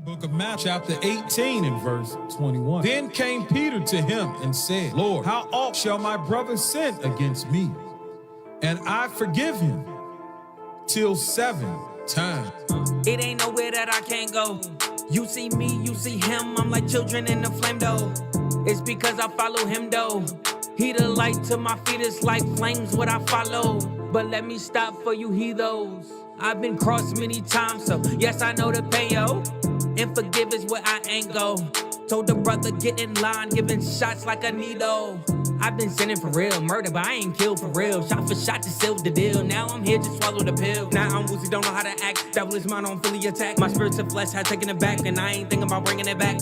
Book of Matthew, chapter 18 and verse 21. Then came Peter to him and said, Lord, how oft shall my brother sin against me, and I forgive him? Till 7 times. It ain't nowhere that I can't go. You see me, you see him, I'm like children in the flame though. It's because I follow him though. He the light to my feet, it's like flames what I follow. But let me stop for you heathos. I've been crossed many times, so yes, I know the pain, yo. And forgive is where I ain't go. Told the brother get in line, giving shots like a needle. I've been sinning for real, murder, but I ain't killed for real. Shot for shot to seal the deal. Now I'm here to swallow the pill. Now I'm woozy, don't know how to act. Devil is mine, I'm fully attacked. My spirit to flesh had taken it back, and I ain't thinking about bringing it back.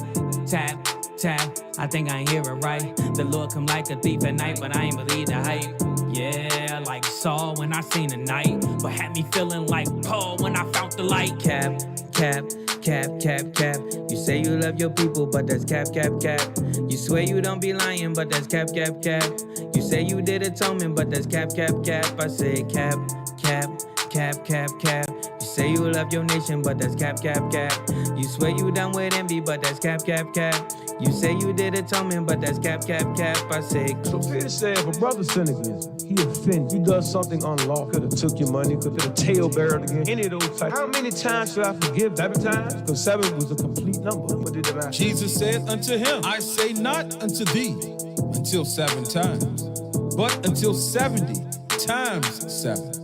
Tap, tap, I think I ain't hear it right. The Lord come like a thief at night, but I ain't believe the hype. Yeah, like Saul when I seen the night, but had me feeling like Paul when I found the light. Cap, cap, cap, cap, cap. You say you love your people, but that's cap, cap, cap. You swear you don't be lying, but that's cap, cap, cap. You say you did atonement, but that's cap, cap, cap. I say cap, cap, cap, cap, cap. You say you love your nation, but that's cap, cap, cap. You swear you done with envy, but that's cap, cap, cap. You say you did atonement, but that's cap, cap, cap. I say. So Peter said, if a brother sin against you, he offended. He does something unlawful. Could have took your money, could have tail barreled again. Any of those types. How many times should I forgive? 7 times? Because 7 was a complete number. What did the matter? Jesus said unto him, I say not unto thee until 7 times, but until 70 times 7.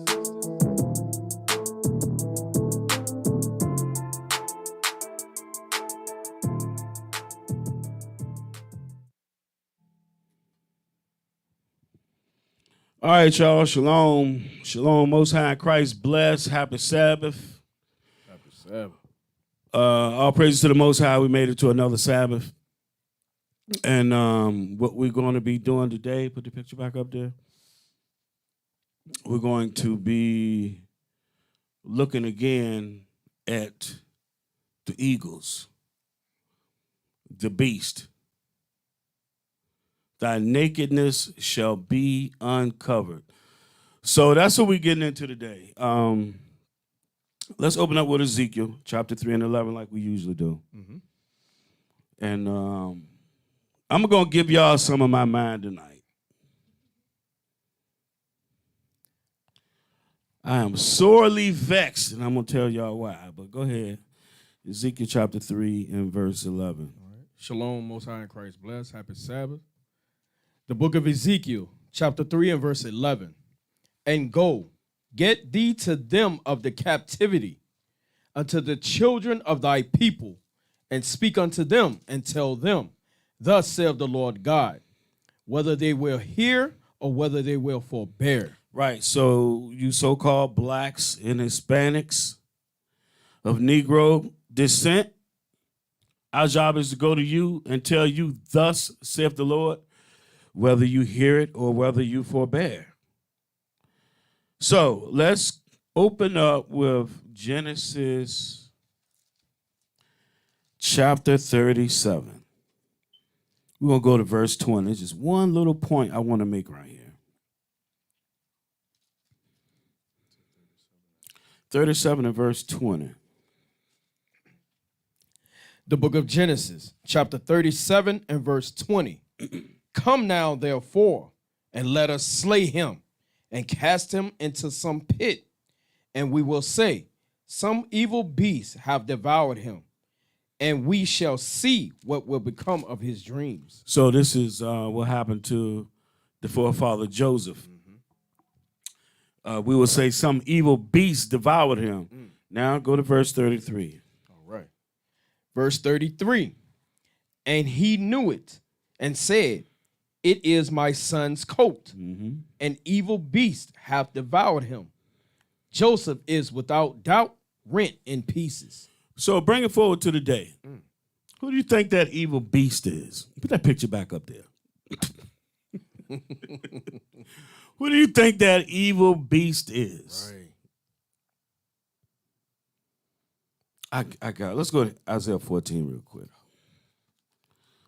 All right, y'all. Shalom. Shalom. Most High in Christ bless. Happy Sabbath. Happy Sabbath. All praises to the Most High. We made it to another Sabbath. And what we're going to be doing today, put the picture back up there. We're going to be looking again at the eagles, the beast. Thy nakedness shall be uncovered. So that's what we're getting into today. Let's open up with Ezekiel chapter 3 and 11 like we usually do. Mm-hmm. And I'm going to give y'all some of my mind tonight. I am sorely vexed, and I'm going to tell y'all why. But go ahead. Ezekiel chapter 3 and verse 11. All right. Shalom, Most High in Christ bless. Happy Sabbath. The book of Ezekiel, chapter 3 and verse 11. And go, get thee to them of the captivity, unto the children of thy people, and speak unto them, and tell them, thus saith the Lord God, whether they will hear or whether they will forbear. Right, so you so-called blacks and Hispanics of Negro descent, our job is to go to you and tell you, thus saith the Lord, whether you hear it or whether you forbear. So let's open up with Genesis chapter 37. We're going to go to verse 20. There's just one little point I want to make right here. 37 and verse 20. The book of Genesis, chapter 37 and verse 20. Come now, therefore, and let us slay him, and cast him into some pit, and we will say, some evil beast have devoured him, and we shall see what will become of his dreams. So this is what happened to the forefather Joseph. We will say some evil beast devoured him. Now go to verse 33. All right. Verse 33. And he knew it, and said, it is my son's coat. An evil beast hath devoured him. Joseph is without doubt rent in pieces. So bring it forward to the day. Who do you think that evil beast is? Put that picture back up there. Who do you think that evil beast is? Right. I got. Let's go to Isaiah 14 real quick.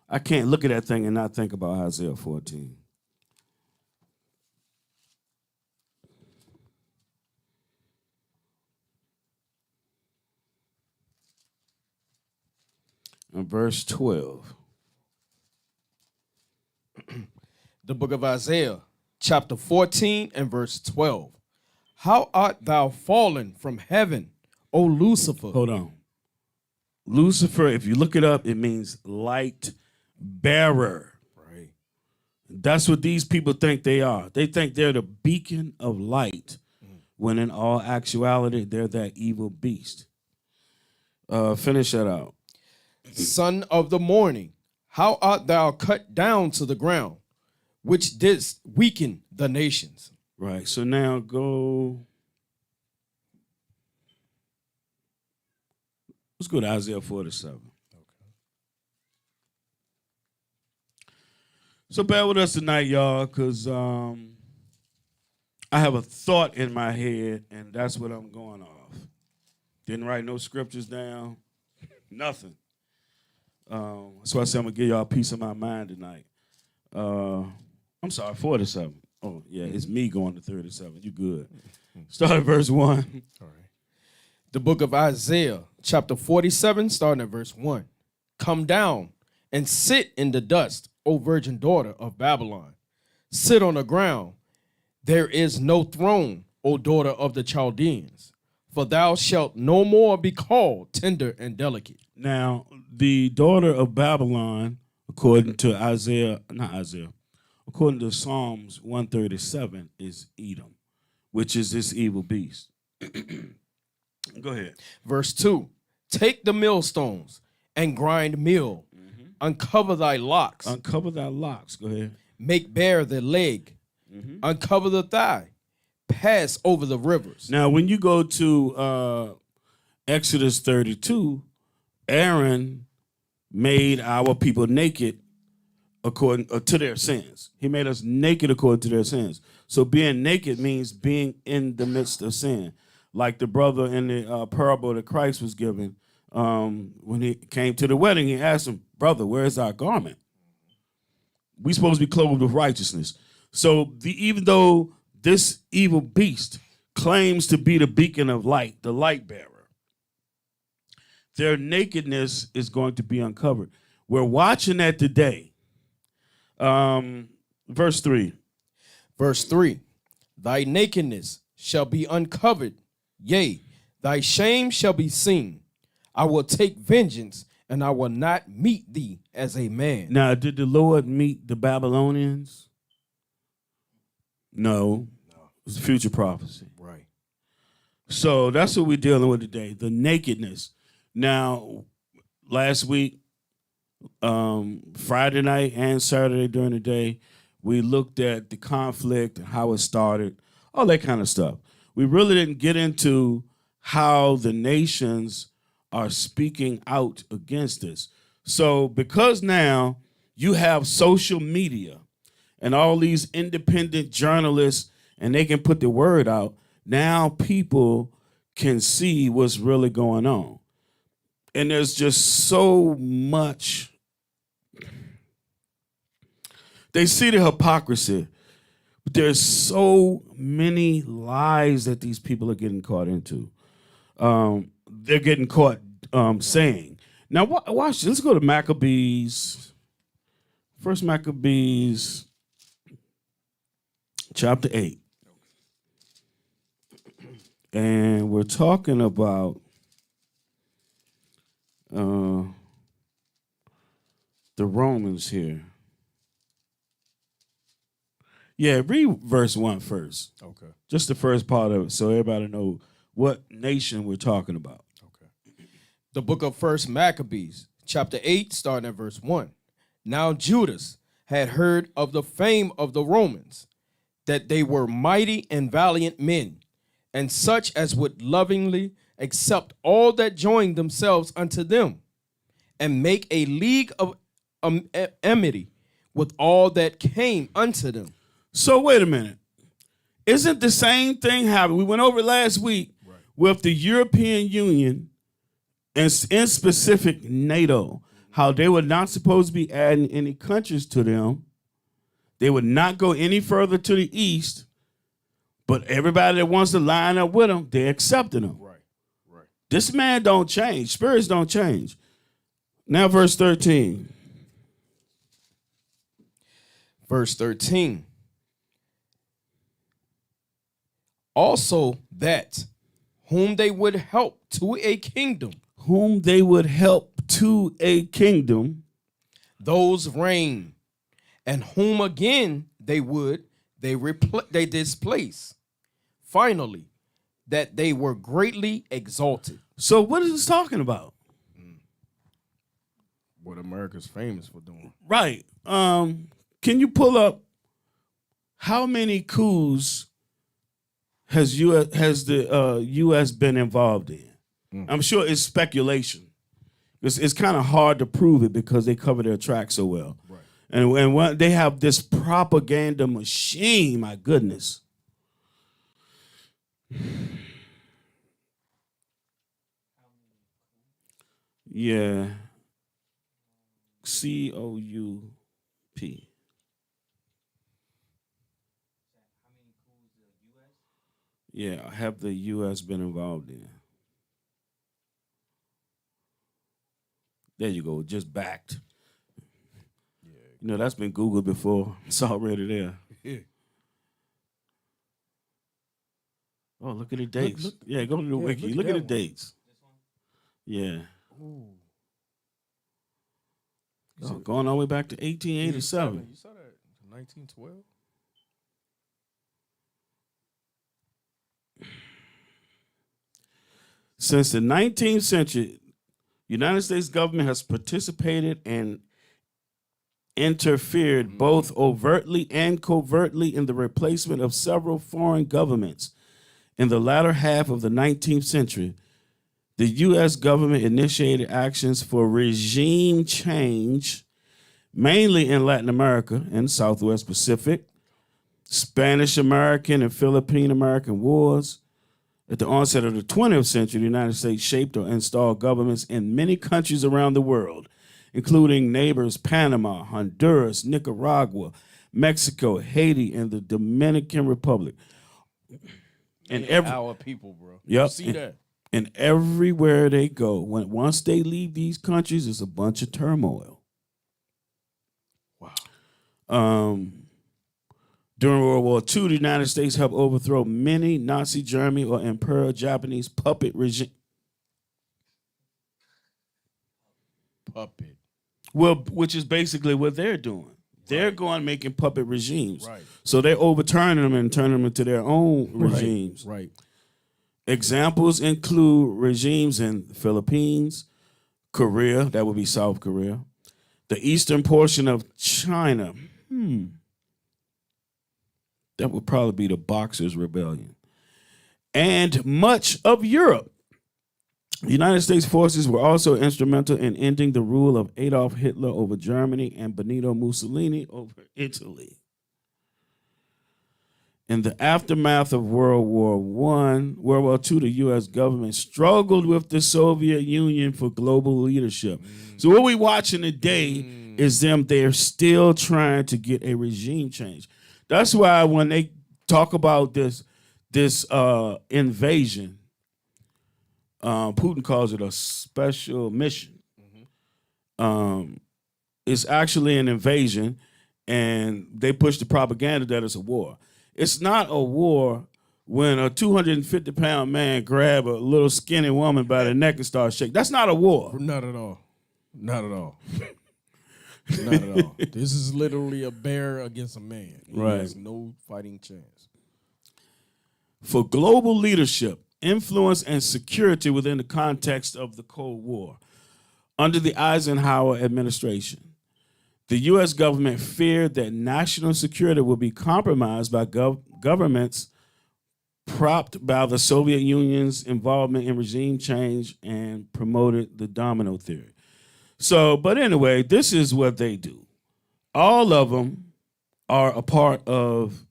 I can't look at that thing and not think about Isaiah 14. verse 12. The book of Isaiah, chapter 14 and verse 12. How art thou fallen from heaven, O Lucifer? Hold on. Lucifer, if you look it up, it means light bearer. Right. That's what these people think they are. They think they're the beacon of light, when in all actuality, they're that evil beast. Finish that out. Son of the morning, how art thou cut down to the ground, which didst weaken the nations? Right. So now go. Let's go to Isaiah 47. So bear with us tonight, y'all, because I have a thought in my head, and that's what I'm going off. Didn't write no scriptures down, nothing. So I said I'm going to give y'all a piece of my mind tonight. I'm sorry, 47. Oh, yeah, it's me going to 37. You good. Start at verse 1. All right. The book of Isaiah, chapter 47, starting at verse 1. Come down and sit in the dust, O virgin daughter of Babylon. Sit on the ground. There is no throne, O daughter of the Chaldeans. For thou shalt no more be called tender and delicate. Now, the daughter of Babylon, according to according to Psalms 137, is Edom, which is this evil beast. Go ahead. Verse 2. Take the millstones and grind meal. Uncover thy locks. Uncover thy locks. Go ahead. Make bare the leg. Uncover the thigh. Pass over the rivers. Now, when you go to Exodus 32, Aaron made our people naked according to their sins. He made us naked according to their sins. So being naked means being in the midst of sin. Like the brother in the parable that Christ was given, when he came to the wedding, he asked him, brother, where's our garment? We supposed to be clothed with righteousness. So even though this evil beast claims to be the beacon of light, the light bearer, their nakedness is going to be uncovered. We're watching that today. Verse 3. Verse 3. Thy nakedness shall be uncovered. Yea, thy shame shall be seen. I will take vengeance, and I will not meet thee as a man. Now, did the Lord meet the Babylonians? No. It's a future prophecy. Right. So that's what we're dealing with today, the nakedness. Now, last week, Friday night and Saturday during the day, we looked at the conflict and how it started, all that kind of stuff. We really didn't get into how the nations are speaking out against this. So because now you have social media and all these independent journalists and they can put the word out, now people can see what's really going on. And there's just so much. They see the hypocrisy, but there's so many lies that these people are getting caught into. They're getting caught saying. Now, watch this. Let's go to Maccabees. First Maccabees, chapter 8. And we're talking about the Romans here. Yeah, read verse 1 first. Okay. Just the first part of it, so everybody know what nation we're talking about. Okay. The book of First Maccabees, chapter 8, starting at verse 1. Now Judas had heard of the fame of the Romans, that they were mighty and valiant men, and such as would lovingly accept all that joined themselves unto them, and make a league of amity with all that came unto them. So wait a minute. Isn't the same thing happening? We went over it last week with the European Union and in specific NATO, how they were not supposed to be adding any countries to them. They would not go any further to the east, but everybody that wants to line up with them, they accepted them. Right. This man don't change. Spirits don't change. Now verse 13. Verse 13. Also that whom they would help to a kingdom, Whom they would help to a kingdom, those reign, and whom again they displace. Finally, that they were greatly exalted. So what is this talking about? What America's famous for doing. Right. Can you pull up how many coups has the U.S. been involved in? I'm sure it's speculation. It's kind of hard to prove it because they cover their track so well. Right. And when they have this propaganda machine, my goodness. Yeah. COUP. Yeah, have the U.S. been involved in? There you go, just backed. Yeah. You know, that's been Googled before. It's already there. Yeah. Oh, look at the dates. Look, yeah, go to the wiki. Look at the dates. Yeah. Ooh. Oh, going all the way back to 1887. You saw that? 1912? Since the 19th century, United States government has participated and interfered both overtly and covertly in the replacement of several foreign governments. In the latter half of the 19th century, the U.S. government initiated actions for regime change, mainly in Latin America and Southwest Pacific, Spanish-American and Philippine-American wars. At the onset of the 20th century, the United States shaped or installed governments in many countries around the world, including neighbors Panama, Honduras, Nicaragua, Mexico, Haiti, and the Dominican Republic. And our people, bro. Yep. You see that? And everywhere they go, once they leave these countries, it's a bunch of turmoil. Wow. During World War II, the United States helped overthrow many Nazi Germany or Imperial Japanese puppet regime. Puppet. Well, which is basically what they're doing. They're going making puppet regimes. Right. So they're overturning them and turning them into their own regimes. Right. Examples include regimes in the Philippines, Korea, that would be South Korea, the eastern portion of China. That would probably be the Boxers' Rebellion. And much of Europe. The United States forces were also instrumental in ending the rule of Adolf Hitler over Germany and Benito Mussolini over Italy. In the aftermath of World War II, the U.S. government struggled with the Soviet Union for global leadership. So what we watching today is they're still trying to get a regime change. That's why when they talk about this invasion, Putin calls it a special mission. It's actually an invasion, and they push the propaganda that it's a war. It's not a war when a 250-pound man grab a little skinny woman by the neck and start shaking. That's not a war. Not at all. Not at all. Not at all. This is literally a bear against a man. He has no fighting chance. For global leadership, influence, and security within the context of the Cold War, under the Eisenhower administration, the U.S. government feared that national security would be compromised by governments propped by the Soviet Union's involvement in regime change and promoted the domino theory. So, but anyway, this is what they do. All of them are a part of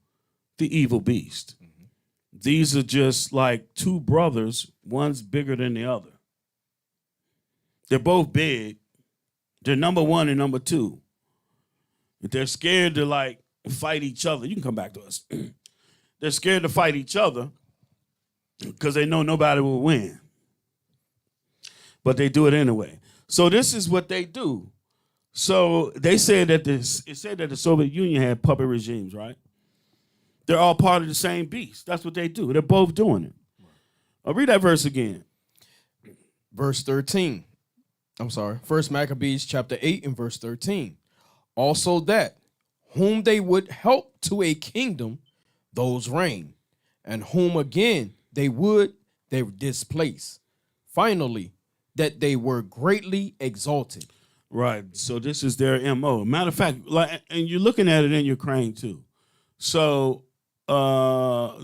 the evil beast. These are just like two brothers. One's bigger than the other. They're both big. They're number one and number two. They're scared to like fight each other. You can come back to us. They're scared to fight each other because they know nobody will win. But they do it anyway. So this is what they do. So they said that it said that the Soviet Union had puppet regimes, right? They're all part of the same beast. That's what they do. They're both doing it. I'll read that verse again. Verse 13. I'm sorry. First Maccabees chapter 8 and verse 13. Also that whom they would help to a kingdom, those reign, and whom again they displace. Finally, that they were greatly exalted. Right. So this is their MO. Matter of fact, like, and you're looking at it in Ukraine too. So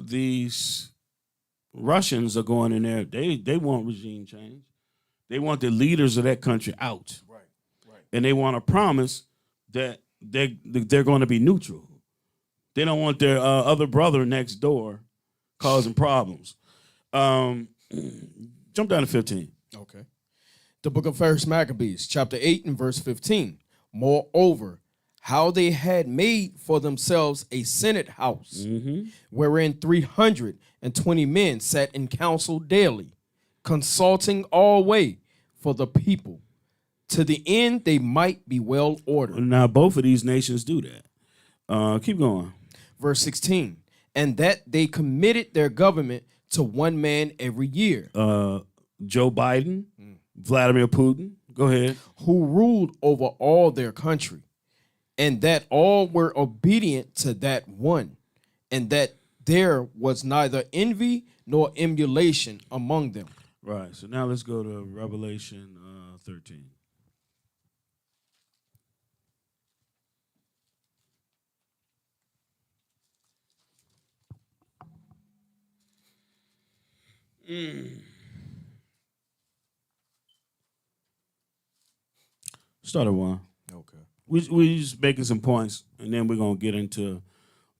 these Russians are going in there. They want regime change. They want the leaders of that country out. Right. And they want a promise that they're going to be neutral. They don't want their other brother next door causing problems. Jump down to 15. Okay. The book of First Maccabees, chapter 8 and verse 15. Moreover, how they had made for themselves a senate house, wherein 320 men sat in council daily, consulting all way for the people, to the end they might be well ordered. Now, both of these nations do that. Keep going. Verse 16. And that they committed their government to one man every year, Joe Biden, Vladimir Putin. Go ahead. who ruled over all their country, and that all were obedient to that one, and that there was neither envy nor emulation among them. Right. So now let's go to Revelation 13. Start at 1. Okay. We just making some points, and then we're gonna get into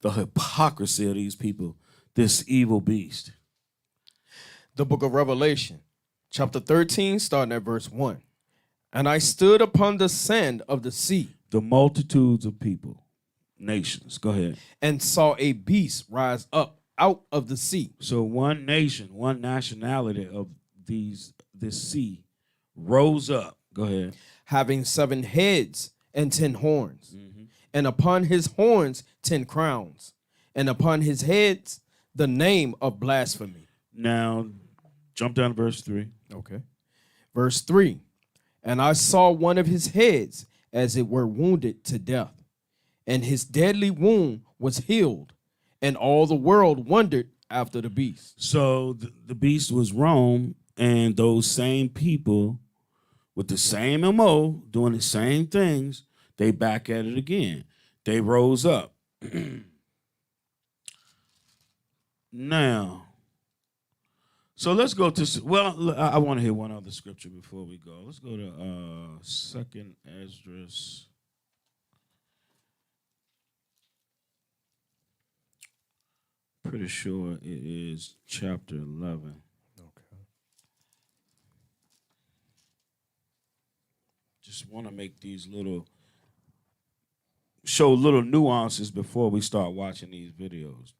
the hypocrisy of these people, this evil beast. The book of Revelation, chapter 13, starting at verse 1. And I stood upon the sand of the sea, The multitudes of people, nations. Go ahead. and saw a beast rise up out of the sea, So one nation, one nationality of this sea rose up. Go ahead. having 7 heads and 10 horns, and upon his horns 10 crowns, and upon his heads the name of blasphemy. Now, jump down to verse 3. Okay. Verse 3. And I saw one of his heads as it were wounded to death, and his deadly wound was healed, and all the world wondered after the beast. So the beast was Rome, and those same people with the same MO, doing the same things, they back at it again. They rose up. Now, so let's go to, well, I want to hear one other scripture before we go. Let's go to 2nd Esdras. Pretty sure it is chapter 11. Just want to make these show little nuances before we start watching these videos.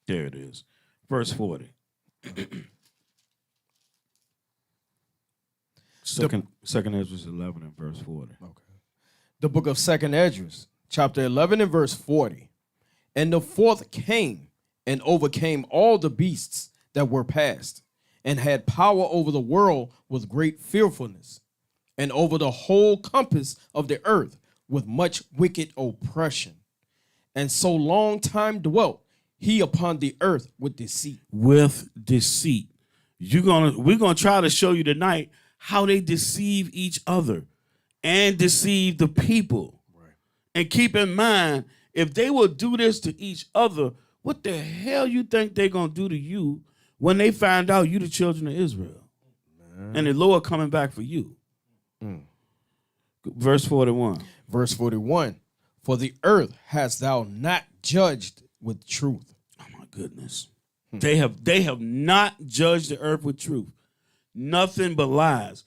There it is. Verse 40. Second Ezra 11 and verse 40. Okay. The book of 2nd Esdras, chapter 11 and verse 40. And the fourth came and overcame all the beasts that were past, and had power over the world with great fearfulness, and over the whole compass of the earth with much wicked oppression. And so long time dwelt he upon the earth with deceit. With deceit. We're gonna try to show you tonight how they deceive each other and deceive the people. Right. And keep in mind, if they will do this to each other, what the hell you think they're gonna do to you when they find out you the children of Israel? Man. And the Lord coming back for you. Verse 41. Verse 41. For the earth hast thou not judged with truth. Oh my goodness. They have not judged the earth with truth. Nothing but lies.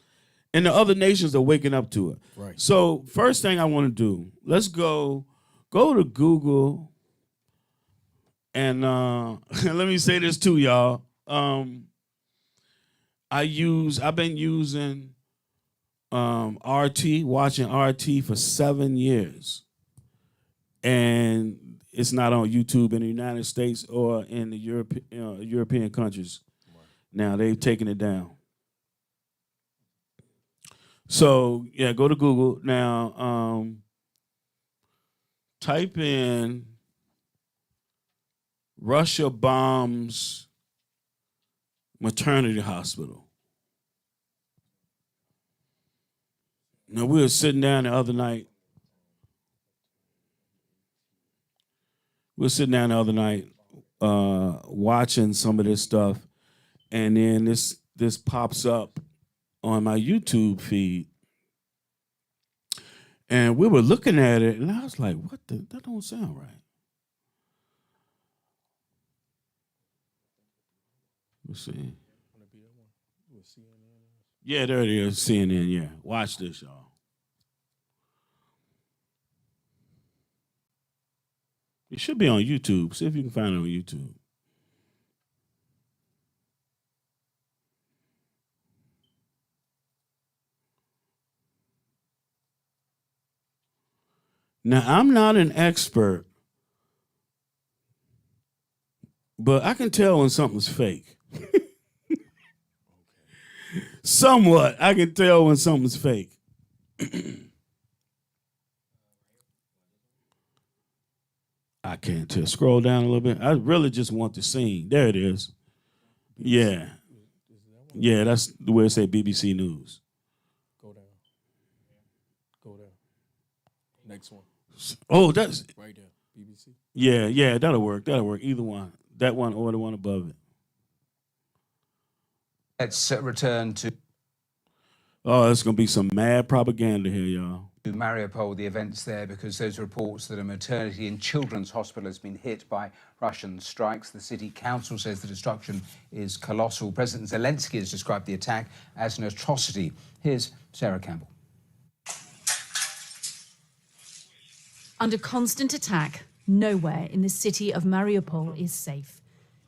And the other nations are waking up to it. Right. So first thing I want to do, let's go to Google and let me say this too, y'all. I've been using RT, watching RT for 7 years. And it's not on YouTube in the United States or in the European countries. Now they've taken it down. So yeah, go to Google now. Type in Russia bombs maternity hospital. Now we were sitting down the other night. Watching some of this stuff, and then this pops up on my YouTube feed, and we were looking at it, and I was like, "What the? That don't sound right." Let's see. Yeah, there it is, CNN. Yeah, watch this, y'all. It should be on YouTube. See if you can find it on YouTube. Now, I'm not an expert, but I can tell when something's fake. Somewhat, I can tell when something's fake. I can't tell. Scroll down a little bit. I really just want the scene. There it is. Yeah. Yeah, that's the way it say BBC News. Go down. Go down. Next one. Oh, that's Right there. BBC. yeah, that'll work. Either one. That one or the one above it. Let's return to Oh, it's gonna be some mad propaganda here, y'all. Mariupol, the events there, because there's reports that a maternity and children's hospital has been hit by Russian strikes. The city council says the destruction is colossal. President Zelensky has described the attack as an atrocity. Here's Sarah Campbell. Under constant attack, nowhere in the city of Mariupol is safe.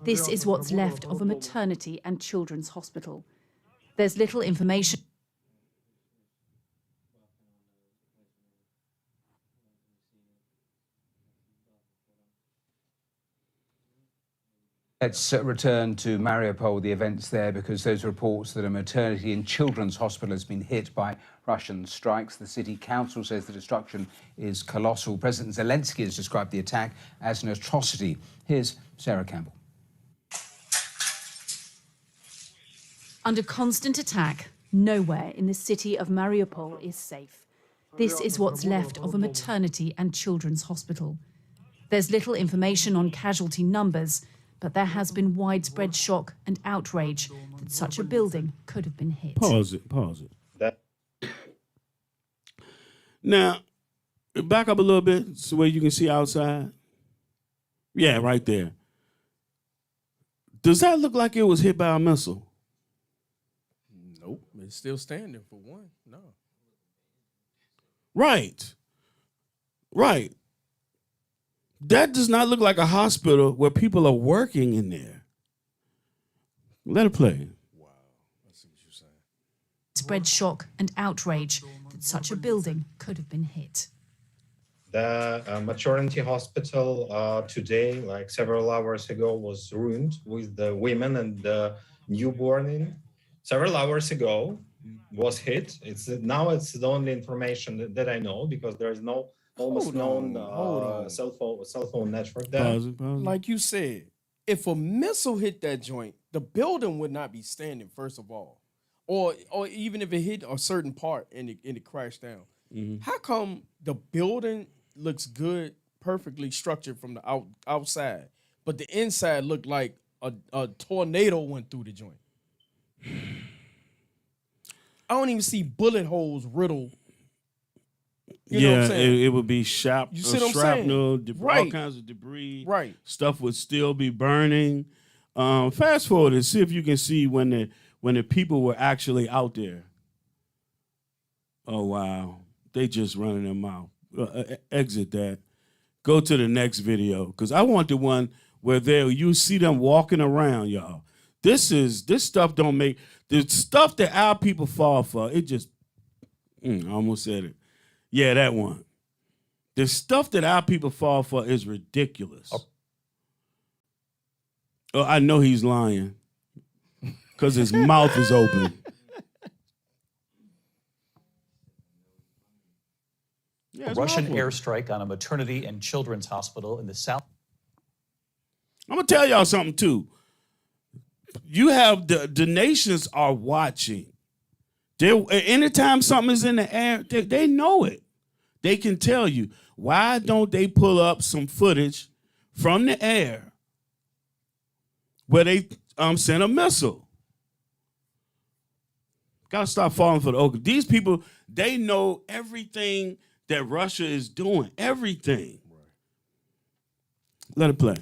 This is what's left of a maternity and children's hospital. There's little information. Let's return to Mariupol, the events there, because there's reports that a maternity and children's hospital has been hit by Russian strikes. The city council says the destruction is colossal. President Zelensky has described the attack as an atrocity. Here's Sarah Campbell. Under constant attack, nowhere in the city of Mariupol is safe. This is what's left of a maternity and children's hospital. There's little information on casualty numbers, but there has been widespread shock and outrage that such a building could have been hit. Pause it. Now, back up a little bit so where you can see outside. Yeah, right there. Does that look like it was hit by a missile? Nope. It's still standing for one. No. Right. That does not look like a hospital where people are working in there. Let it play. Wow. I see what you're saying. Spread shock and outrage that such a building could have been hit. The maternity hospital today, like several hours ago, was ruined with the women and the newborn in. Several hours ago was hit. It's the only information that I know, because there is no almost known cell phone network there. Pause it. Like you said, if a missile hit that joint, the building would not be standing, first of all. Or even if it hit a certain part and it crashed down. Mm-hmm. How come the building looks good, perfectly structured from the outside, but the inside looked like a tornado went through the joint? I don't even see bullet holes riddled. You know what I'm saying? It would be shrapnel, Right. all kinds of debris. Right. Stuff would still be burning. Fast forward and see if you can see when the people were actually out there. Oh, wow. They just running their mouth. Exit that. Go to the next video, because I want the one where you see them walking around, y'all. This stuff don't make the stuff that our people fall for. It just, I almost said it. Yeah, that one. The stuff that our people fall for is ridiculous. Oh, I know he's lying because his mouth is open. Yeah, A Russian airstrike on a maternity and children's hospital in the south. I'm gonna tell y'all something too. You have the nations are watching. Anytime something is in the air, they know it. They can tell you. Why don't they pull up some footage from the air where they sent a missile? Gotta stop falling for the oak. These people, they know everything that Russia is doing. Everything. Right. Let it play.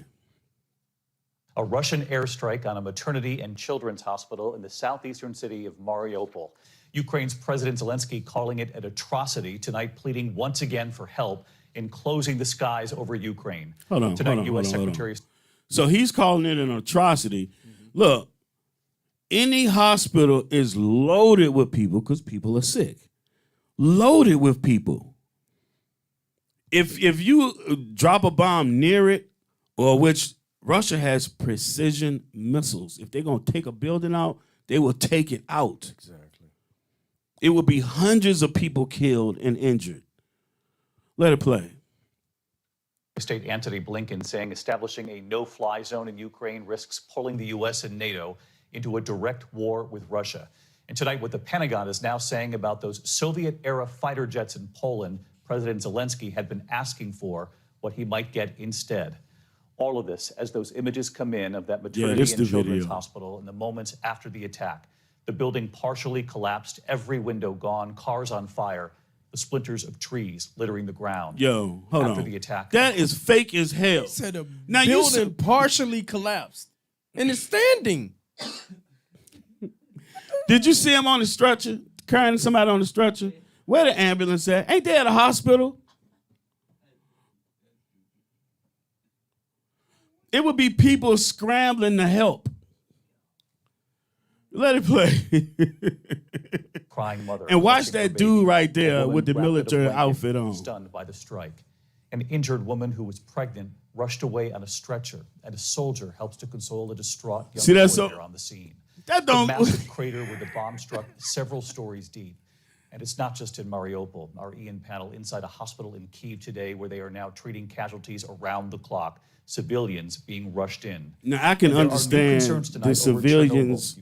A Russian airstrike on a maternity and children's hospital in the southeastern city of Mariupol. Ukraine's President Zelensky calling it an atrocity tonight, pleading once again for help in closing the skies over Ukraine. Hold on, tonight, hold on, U.S. hold on. Secretary. So he's calling it an atrocity. Look, any hospital is loaded with people because people are sick. Loaded with people. If you drop a bomb near it, or which Russia has precision missiles. If they're going to take a building out, they will take it out. Exactly. It will be hundreds of people killed and injured. Let it play. State Antony Blinken saying establishing a no-fly zone in Ukraine risks pulling the U.S. and NATO into a direct war with Russia. And tonight, what the Pentagon is now saying about those Soviet-era fighter jets in Poland, President Zelensky had been asking for, what he might get instead. All of this as those images come in of that maternity and children's hospital in the moments after the attack. The building partially collapsed, every window gone, cars on fire, the splinters of trees littering the ground. Yo, hold on. After the attack. That is fake as hell. He said a Now, building partially collapsed. And it's standing. Did you see him on the stretcher, carrying somebody on the stretcher? Where the ambulance at? Ain't they at a hospital? It would be people scrambling to help. Let it play. Crying mother. And watch that dude right there with the military outfit on. Stunned by the strike. An injured woman who was pregnant rushed away on a stretcher, and a soldier helps to console a distraught young boy on the scene. That don't. The massive crater where the bomb struck several stories deep. And it's not just in Mariupol. Our Ian panel inside a hospital in Kyiv today where they are now treating casualties around the clock, civilians being rushed in. Now, I can understand the civilians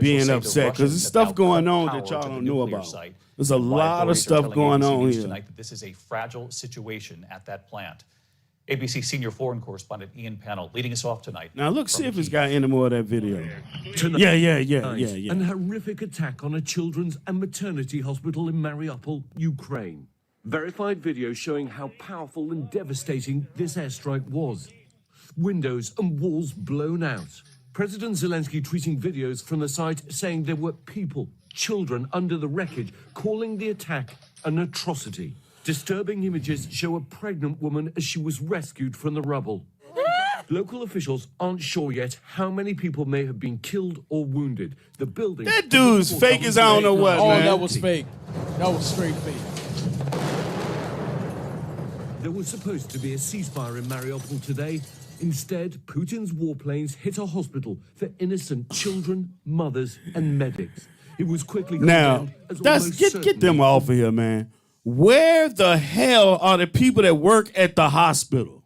being upset because there's stuff going on that y'all don't know about. There's a lot of stuff going on here. Tonight that this is a fragile situation at that plant. ABC senior foreign correspondent Ian Panel leading us off tonight. Now look, see if it's got any more of that video. Tonight, Yeah. An horrific attack on a children's and maternity hospital in Mariupol, Ukraine. Verified video showing how powerful and devastating this airstrike was. Windows and walls blown out. President Zelensky tweeting videos from the site saying there were people, children under the wreckage, calling the attack an atrocity. Disturbing images show a pregnant woman as she was rescued from the rubble. Local officials aren't sure yet how many people may have been killed or wounded. The building... That dude's fake as I don't know what, Oh, man. that was fake. That was straight fake. There was supposed to be a ceasefire in Mariupol today. Instead, Putin's warplanes hit a hospital for innocent children, mothers, and medics. It was quickly Now, get them off of here, man. Where the hell are the people that work at the hospital?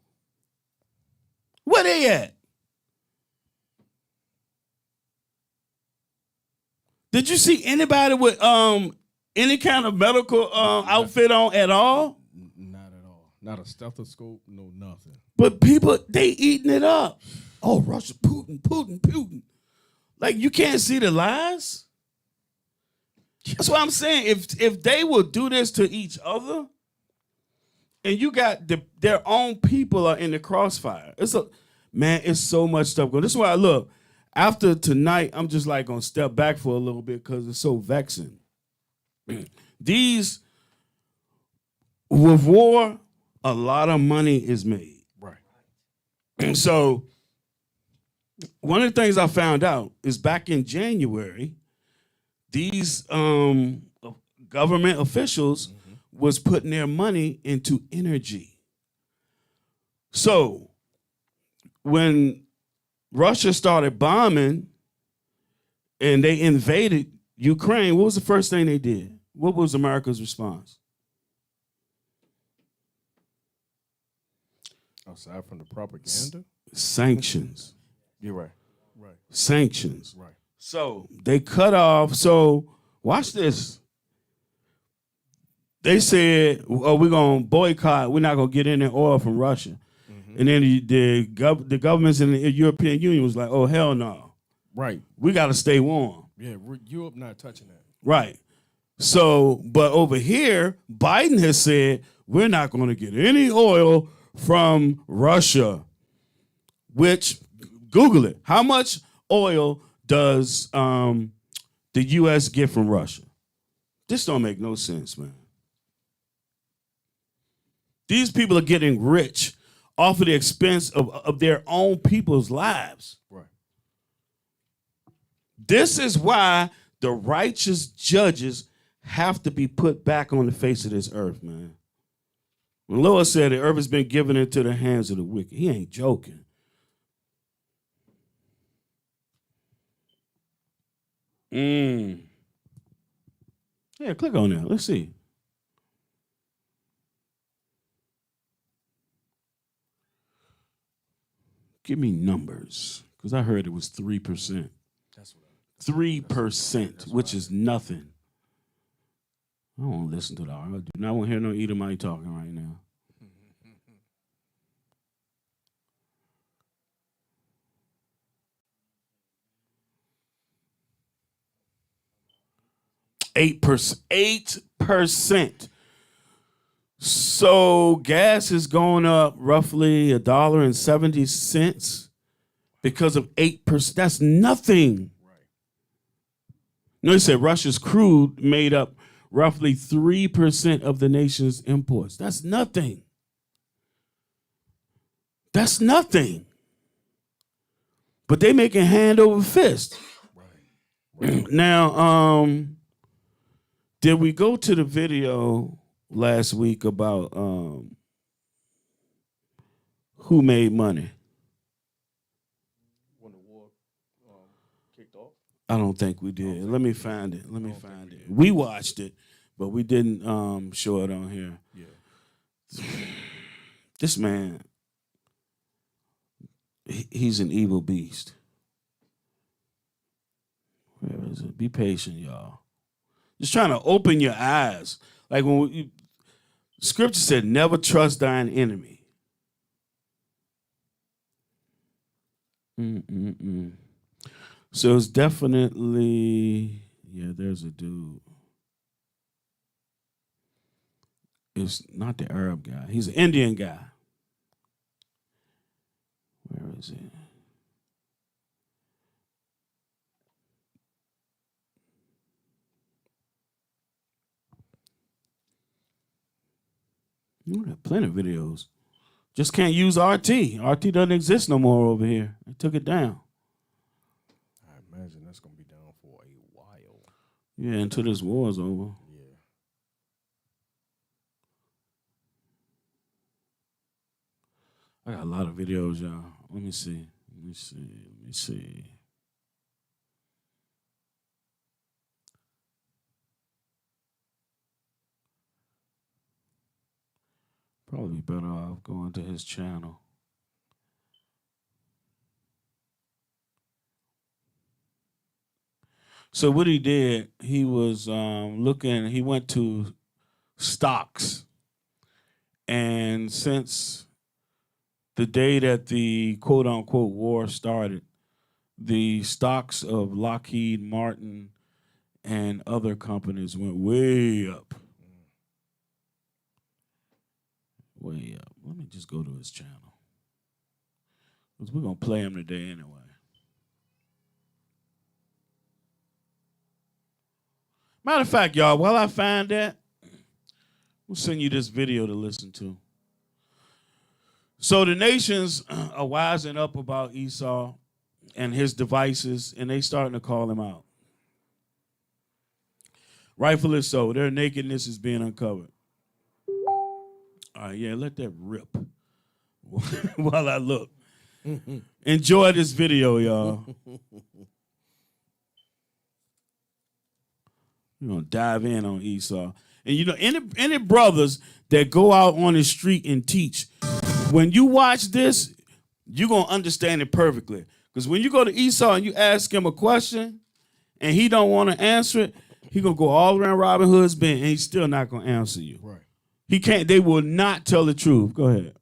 Where they at? Did you see anybody with any kind of medical outfit on at all? Not at all. Not a stethoscope, no nothing. But people, they eating it up. Oh, Russia, Putin. Like, you can't see the lies? That's what I'm saying. If they will do this to each other, and you got their own people are in the crossfire. It's so much stuff going. This is why I look. After tonight, I'm just like gonna step back for a little bit because it's so vexing. These with war, a lot of money is made. Right. And so One of the things I found out is back in January, these government officials was putting their money into energy. So when Russia started bombing and they invaded Ukraine, what was the first thing they did? What was America's response? Aside from the propaganda? Sanctions. You're right. Right. Sanctions. Right. So they cut off. So watch this. They said, "Oh, we're gonna boycott. We're not gonna get any oil from Russia." And then the governments in the European Union was like, "Oh, hell no. Right. We got to stay warm." Yeah, Europe not touching that. Right. So, but over here, Biden has said we're not going to get any oil from Russia. Which, Google it. How much oil does the U.S. get from Russia? This don't make no sense, man. These people are getting rich off of the expense of their own people's lives. Right. This is why the righteous judges have to be put back on the face of this earth, man. When Lord said the earth has been given into the hands of the wicked, he ain't joking. Yeah, click on that. Let's see. Give me numbers, because I heard it was 3%. That's what 3%, which is nothing. I don't want to listen to that. I do not want to hear no Edomite talking right now. 8%. So gas is going up roughly $1.70 because of 8%. That's nothing. No, he said Russia's crude made up roughly 3% of the nation's imports. That's nothing. That's nothing. But they making hand over fist. Right. Now, did we go to the video last week about who made money? when the war kicked off. I don't think we did. Let me find it. We watched it, but we didn't show it on here. Yeah. This man, he's an evil beast. Where is it? Be patient, y'all. Just trying to open your eyes. Like Scripture said, never trust thine enemy. So it's definitely, yeah, there's a dude. It's not the Arab guy. He's an Indian guy. Where is it? You have plenty of videos. Just can't use RT. RT doesn't exist no more over here. They took it down. I imagine that's gonna be down for a while. Yeah, until this war is over. Yeah. I got a lot of videos, y'all. Let me see. Probably better off going to his channel. So what he did, he was he went to stocks. And since the day that the quote-unquote war started, the stocks of Lockheed Martin and other companies went way up. Way up. Let me just go to his channel, because we're going to play him today anyway. Matter of fact, y'all, while I find that, we'll send you this video to listen to. So the nations are wising up about Esau. and his devices, and they starting to call him out. Rightfully so. Their nakedness is being uncovered. All right, yeah, let that rip while I look. Enjoy this video, y'all. We're going to dive in on Esau. And you know, any brothers that go out on the street and teach, when you watch this, you're going to understand it perfectly. Because when you go to Esau and you ask him a question and he don't want to answer it, he going to go all around Robin Hood's bend and he's still not going to answer you. Right. He can't, they will not tell the truth. Go ahead.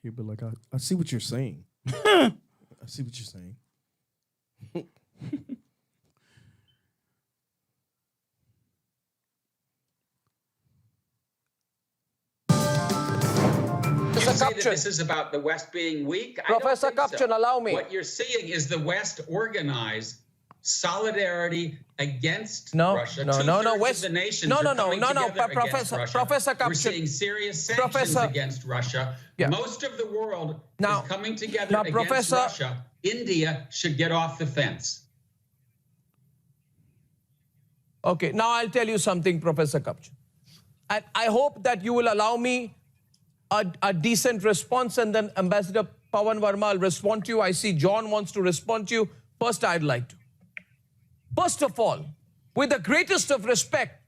He'll be like, I see what you're saying. I see what you're saying. You say that this is about the West being weak? Professor Kapchan, allow me. What you're seeing is the West organize solidarity against Russia. No, West. The nations No, Professor Kapchan. We're seeing serious sanctions against Russia. Yeah. Most of the world is coming together against Russia. India should get off the fence. Okay, now I'll tell you something, Professor Kapchan. And I hope that you will allow me a decent response, and then Ambassador Pawan Verma will respond to you. I see John wants to respond to you. First, I'd like to. First of all, with the greatest of respect,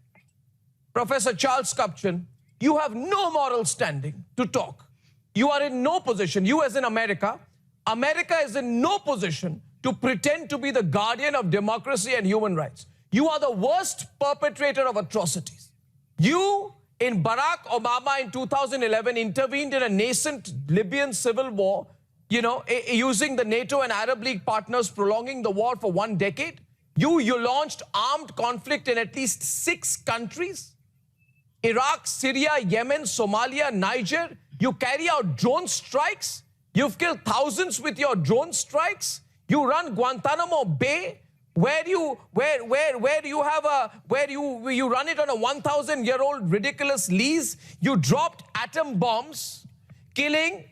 Professor Charles Kapchan, you have no moral standing to talk. You are in no position, you as in America, America is in no position to pretend to be the guardian of democracy and human rights. You are the worst perpetrator of atrocities. You, in Barack Obama in 2011, intervened in a nascent Libyan civil war, you know, using the NATO and Arab League partners, prolonging the war for 1 decade. You launched armed conflict in at least 6 countries. Iraq, Syria, Yemen, Somalia, Niger. You carry out drone strikes. You've killed thousands with your drone strikes. You run Guantanamo Bay, where you run it on a 1,000-year-old ridiculous lease. You dropped atom bombs, killing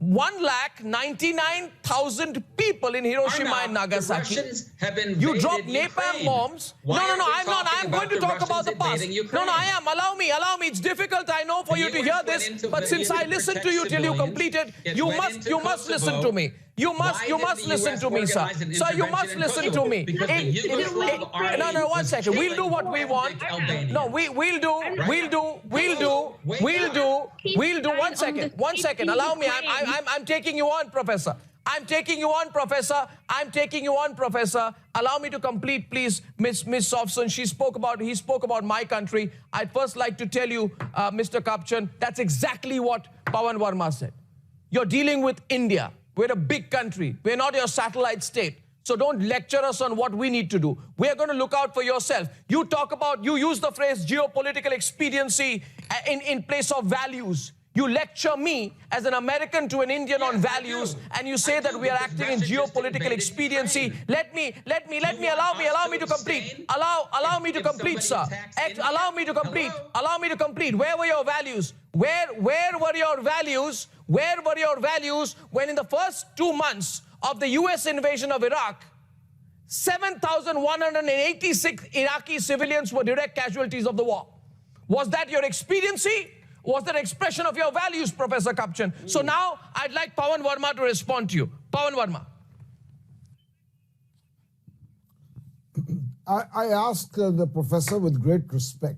1,99,000 people in Hiroshima and Nagasaki. The Russians have invaded You dropped Ukraine. napalm bombs. Why No, are we I'm not. talking I'm going to about talk the about the Russians past. invading No, I Ukraine? am. Allow me. It's difficult, I know, for you to hear this. But since I listened to you till you completed, you must listen to me. You must listen to me, sir. Sir, you must listen to me. No, 1 second. We'll do what we want. No, we'll do. 1 second. 1 second. Allow me. I'm taking you on, Professor. I'm taking you on, Professor. Allow me to complete, please, Miss Sofson. He spoke about my country. I'd first like to tell you, Mr. Kapchan, that's exactly what Pawan Verma said. You're dealing with India. We're a big country. We're not your satellite state. So don't lecture us on what we need to do. We're going to look out for yourself. You use the phrase geopolitical expediency in place of values. You lecture me as an American to an Indian on values, and you say that we are acting in geopolitical expediency. Allow me to complete. Allow me to complete, sir. Allow me to complete. Where were your values? Where were your values? Where were your values when in the first 2 months of the US invasion of Iraq, 7,186 Iraqi civilians were direct casualties of the war? Was that your expediency? Was that expression of your values, Professor Kapchan? So now I'd like Pawan Verma to respond to you. Pawan Verma. I ask the professor with great respect.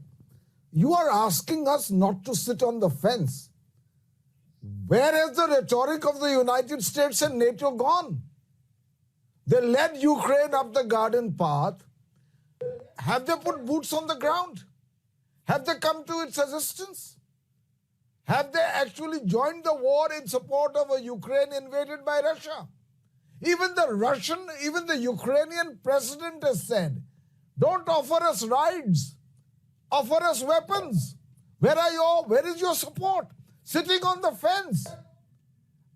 You are asking us not to sit on the fence. Where has the rhetoric of the United States and NATO gone? They led Ukraine up the garden path. Have they put boots on the ground? Have they come to its assistance? Have they actually joined the war in support of a Ukraine invaded by Russia? Even the Ukrainian president has said, don't offer us rides, offer us weapons. Where is your support? Sitting on the fence.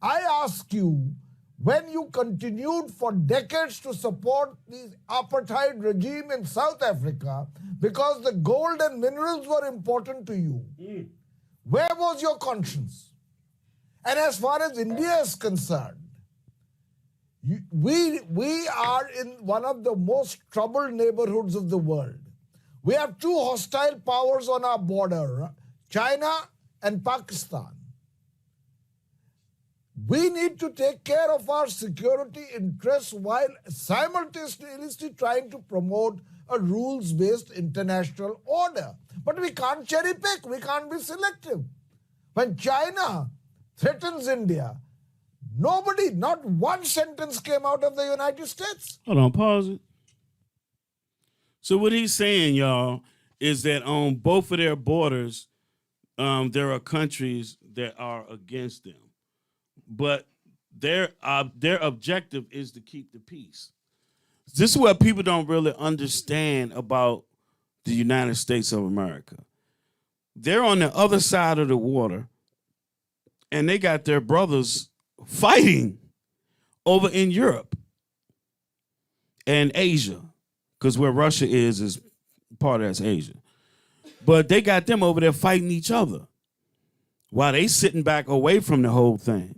I ask you, when you continued for decades to support the apartheid regime in South Africa because the gold and minerals were important to you, where was your conscience? And as far as India is concerned, we are in one of the most troubled neighborhoods of the world. We have two hostile powers on our border, China and Pakistan. We need to take care of our security interests while simultaneously trying to promote a rules-based international order. But we can't cherry pick, we can't be selective. When China threatens India, nobody, not one sentence came out of the United States. Hold on, pause it. So what he's saying, y'all, is that on both of their borders, there are countries that are against them. But their objective is to keep the peace. This is what people don't really understand about the United States of America. They're on the other side of the water, and they got their brothers fighting over in Europe and Asia, because where Russia is part of that's Asia. But they got them over there fighting each other while they sitting back away from the whole thing.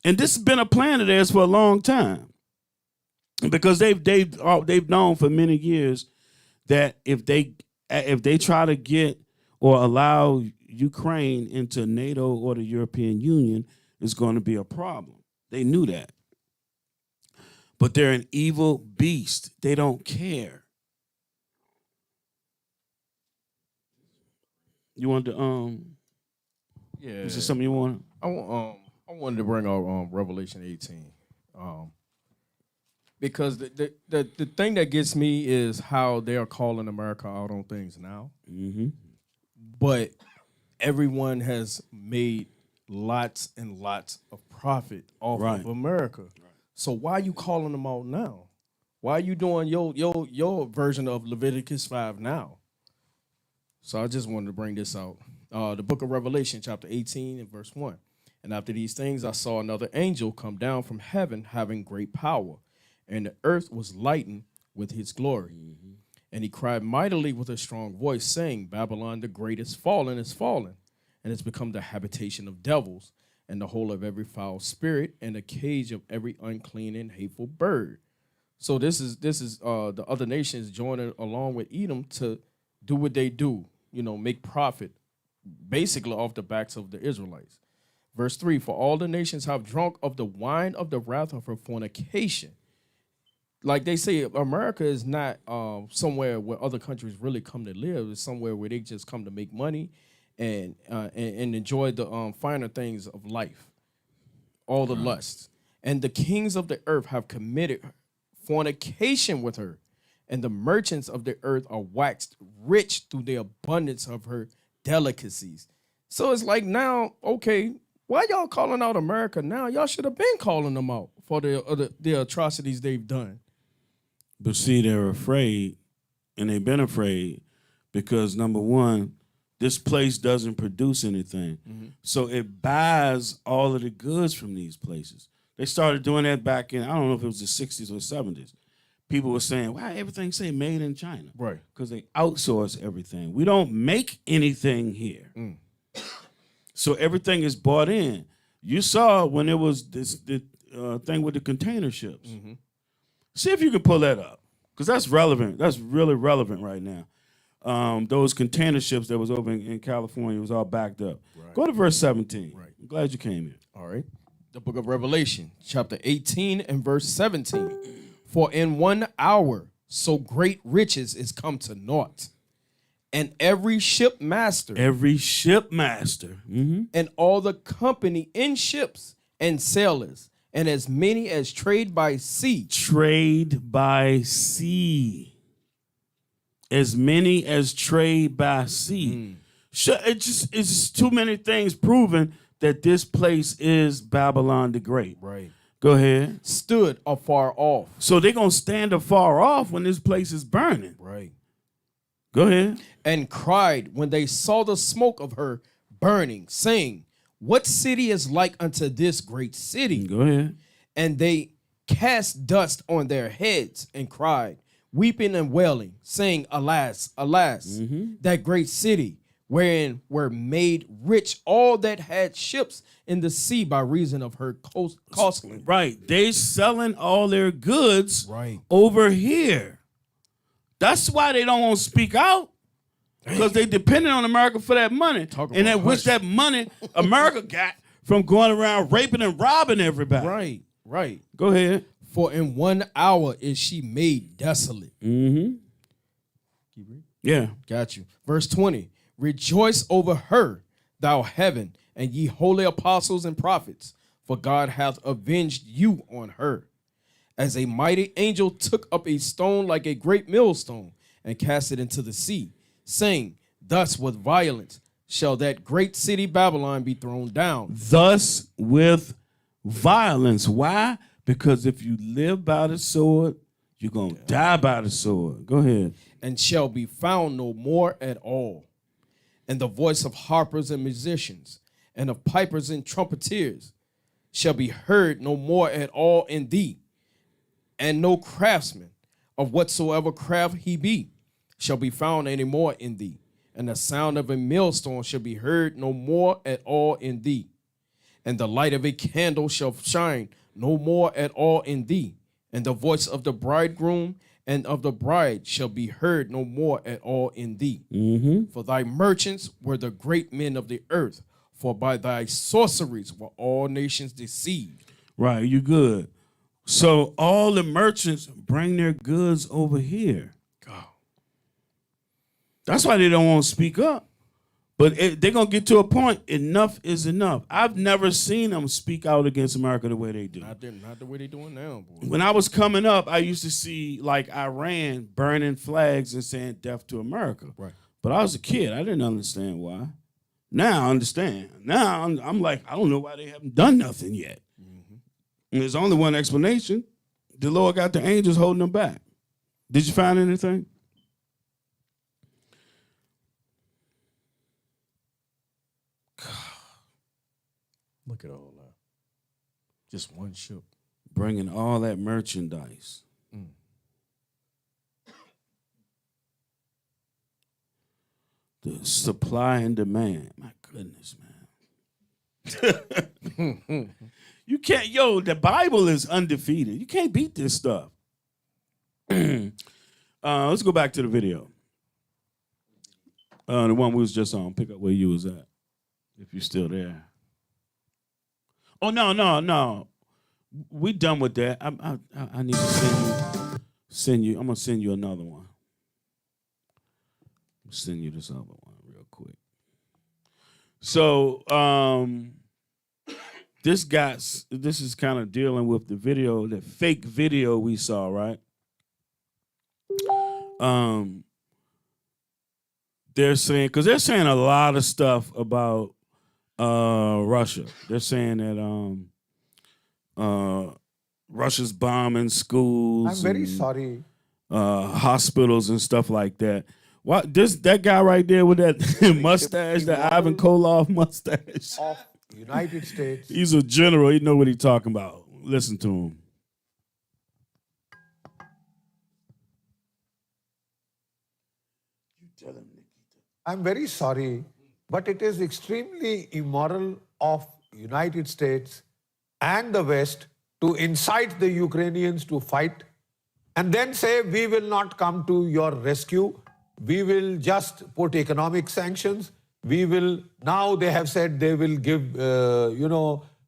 And this has been a plan of theirs for a long time, because they've known for many years that if they try to get or allow Ukraine into NATO or the European Union, it's going to be a problem. They knew that. But they're an evil beast. They don't care. You want to Yeah. Is there something you want? I wanted to bring out Revelation 18. Because the thing that gets me is how they are calling America out on things now. Mm-hmm. But everyone has made lots and lots of profit off of America. Right. So why are you calling them out now? Why are you doing your version of Leviticus 5 now? So I just wanted to bring this out. The book of Revelation, chapter 18 and verse 1. And after these things, I saw another angel come down from heaven, having great power, and the earth was lightened with his glory. Mm-hmm. And he cried mightily with a strong voice, saying, Babylon the great is fallen, and has become the habitation of devils, and the hole of every foul spirit, and the cage of every unclean and hateful bird. So this is the other nations joining along with Edom to do what they do, make profit, basically off the backs of the Israelites. Verse 3, for all the nations have drunk of the wine of the wrath of her fornication. Like they say, America is not somewhere where other countries really come to live. It's somewhere where they just come to make money and enjoy the finer things of life, all the lusts. And the kings of the earth have committed fornication with her, and the merchants of the earth are waxed rich through the abundance of her delicacies. So it's like now, okay, why y'all calling out America now? Y'all should have been calling them out for the atrocities they've done. But see, they're afraid, and they've been afraid because, number one, this place doesn't produce anything. Mm-hmm. So it buys all of the goods from these places. They started doing that back in, I don't know if it was the 60s or 70s. People were saying, why everything say made in China? Right. Because they outsource everything. We don't make anything here. Mm. So everything is bought in. You saw when it was the thing with the container ships. Mm-hmm. See if you can pull that up, because that's relevant. That's really relevant right now. Those container ships that was over in California was all backed up. Right. Go to verse 17. Right. I'm glad you came here. All right. The book of Revelation, chapter 18 and verse 17. For in 1 hour so great riches is come to naught, and every shipmaster, mm-hmm. and all the company in ships and sailors, and as many as trade by sea. Trade by sea. As many as trade by sea. It's too many things proving that this place is Babylon the Great. Right. Go ahead. Stood afar off. So they're going to stand afar off when this place is burning. Right. Go ahead. And cried when they saw the smoke of her burning, saying, what city is like unto this great city? Go ahead. And they cast dust on their heads and cried, weeping and wailing, saying, alas, alas, that great city, wherein were made rich all that had ships in the sea by reason of her costly. Right. They selling all their goods Right. over here. That's why they don't want to speak out. Because they dependent on America for that money. And that which that money America got from going around raping and robbing everybody. Right, right. Go ahead. For in 1 hour is she made desolate. Mm-hmm. Yeah. Got you. Verse 20. Rejoice over her, thou heaven, and ye holy apostles and prophets, for God hath avenged you on her. As a mighty angel took up a stone like a great millstone and cast it into the sea, saying, thus with violence shall that great city Babylon be thrown down. Thus with violence. Why? Because if you live by the sword, you're going to die by the sword. Go ahead. And shall be found no more at all. And the voice of harpers and musicians, and of pipers and trumpeters, shall be heard no more at all in thee. And no craftsman, of whatsoever craft he be, shall be found any more in thee. And the sound of a millstone shall be heard no more at all in thee. And the light of a candle shall shine no more at all in thee. And the voice of the bridegroom and of the bride shall be heard no more at all in thee. Mm-hmm. For thy merchants were the great men of the earth, for by thy sorceries were all nations deceived. Right, you good. So all the merchants bring their goods over here. That's why they don't want to speak up. But they're going to get to a point, enough is enough. I've never seen them speak out against America the way they do. Not the way they doing now, boy. When I was coming up, I used to see, like, Iran burning flags and saying death to America. Right. But I was a kid. I didn't understand why. Now I understand. Now I'm like, I don't know why they haven't done nothing yet. Mm-hmm. And there's only one explanation. The Lord got the angels holding them back. Did you find anything? Look at all that. Just one ship. Bringing all that merchandise. The supply and demand. My goodness, man. You can't, the Bible is undefeated. You can't beat this stuff. Let's go back to the video. The one we was just on. Pick up where you was at, if you're still there. Oh, no. We done with that. I need to send you. I'm going to send you another one. Send you this other one real quick. So this is kind of dealing with the video, the fake video we saw, right? They're saying, because they're saying a lot of stuff about Russia. They're saying that Russia's bombing schools. I'm very sorry. Hospitals and stuff like that. What that guy right there with that mustache, that Ivan Koloff mustache? Of United States. He's a general. He know what he's talking about. Listen to him. You tell him, Nikita. I'm very sorry, but it is extremely immoral of United States and the West to incite the Ukrainians to fight and then say, we will not come to your rescue. We will just put economic sanctions. We will, now they have said they will give,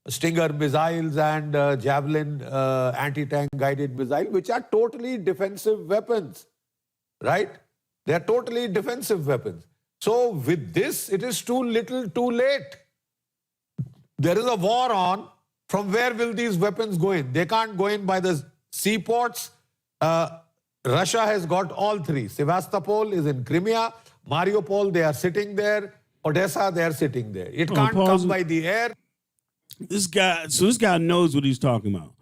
Stinger missiles and Javelin anti-tank guided missile, which are totally defensive weapons, right? They are totally defensive weapons. So with this, it is too little, too late. There is a war on. From where will these weapons go in? They can't go in by the seaports. Russia has got all three. Sevastopol is in Crimea. Mariupol, they are sitting there. Odessa, they are sitting there. It can't come by the air. This guy knows what he's talking about.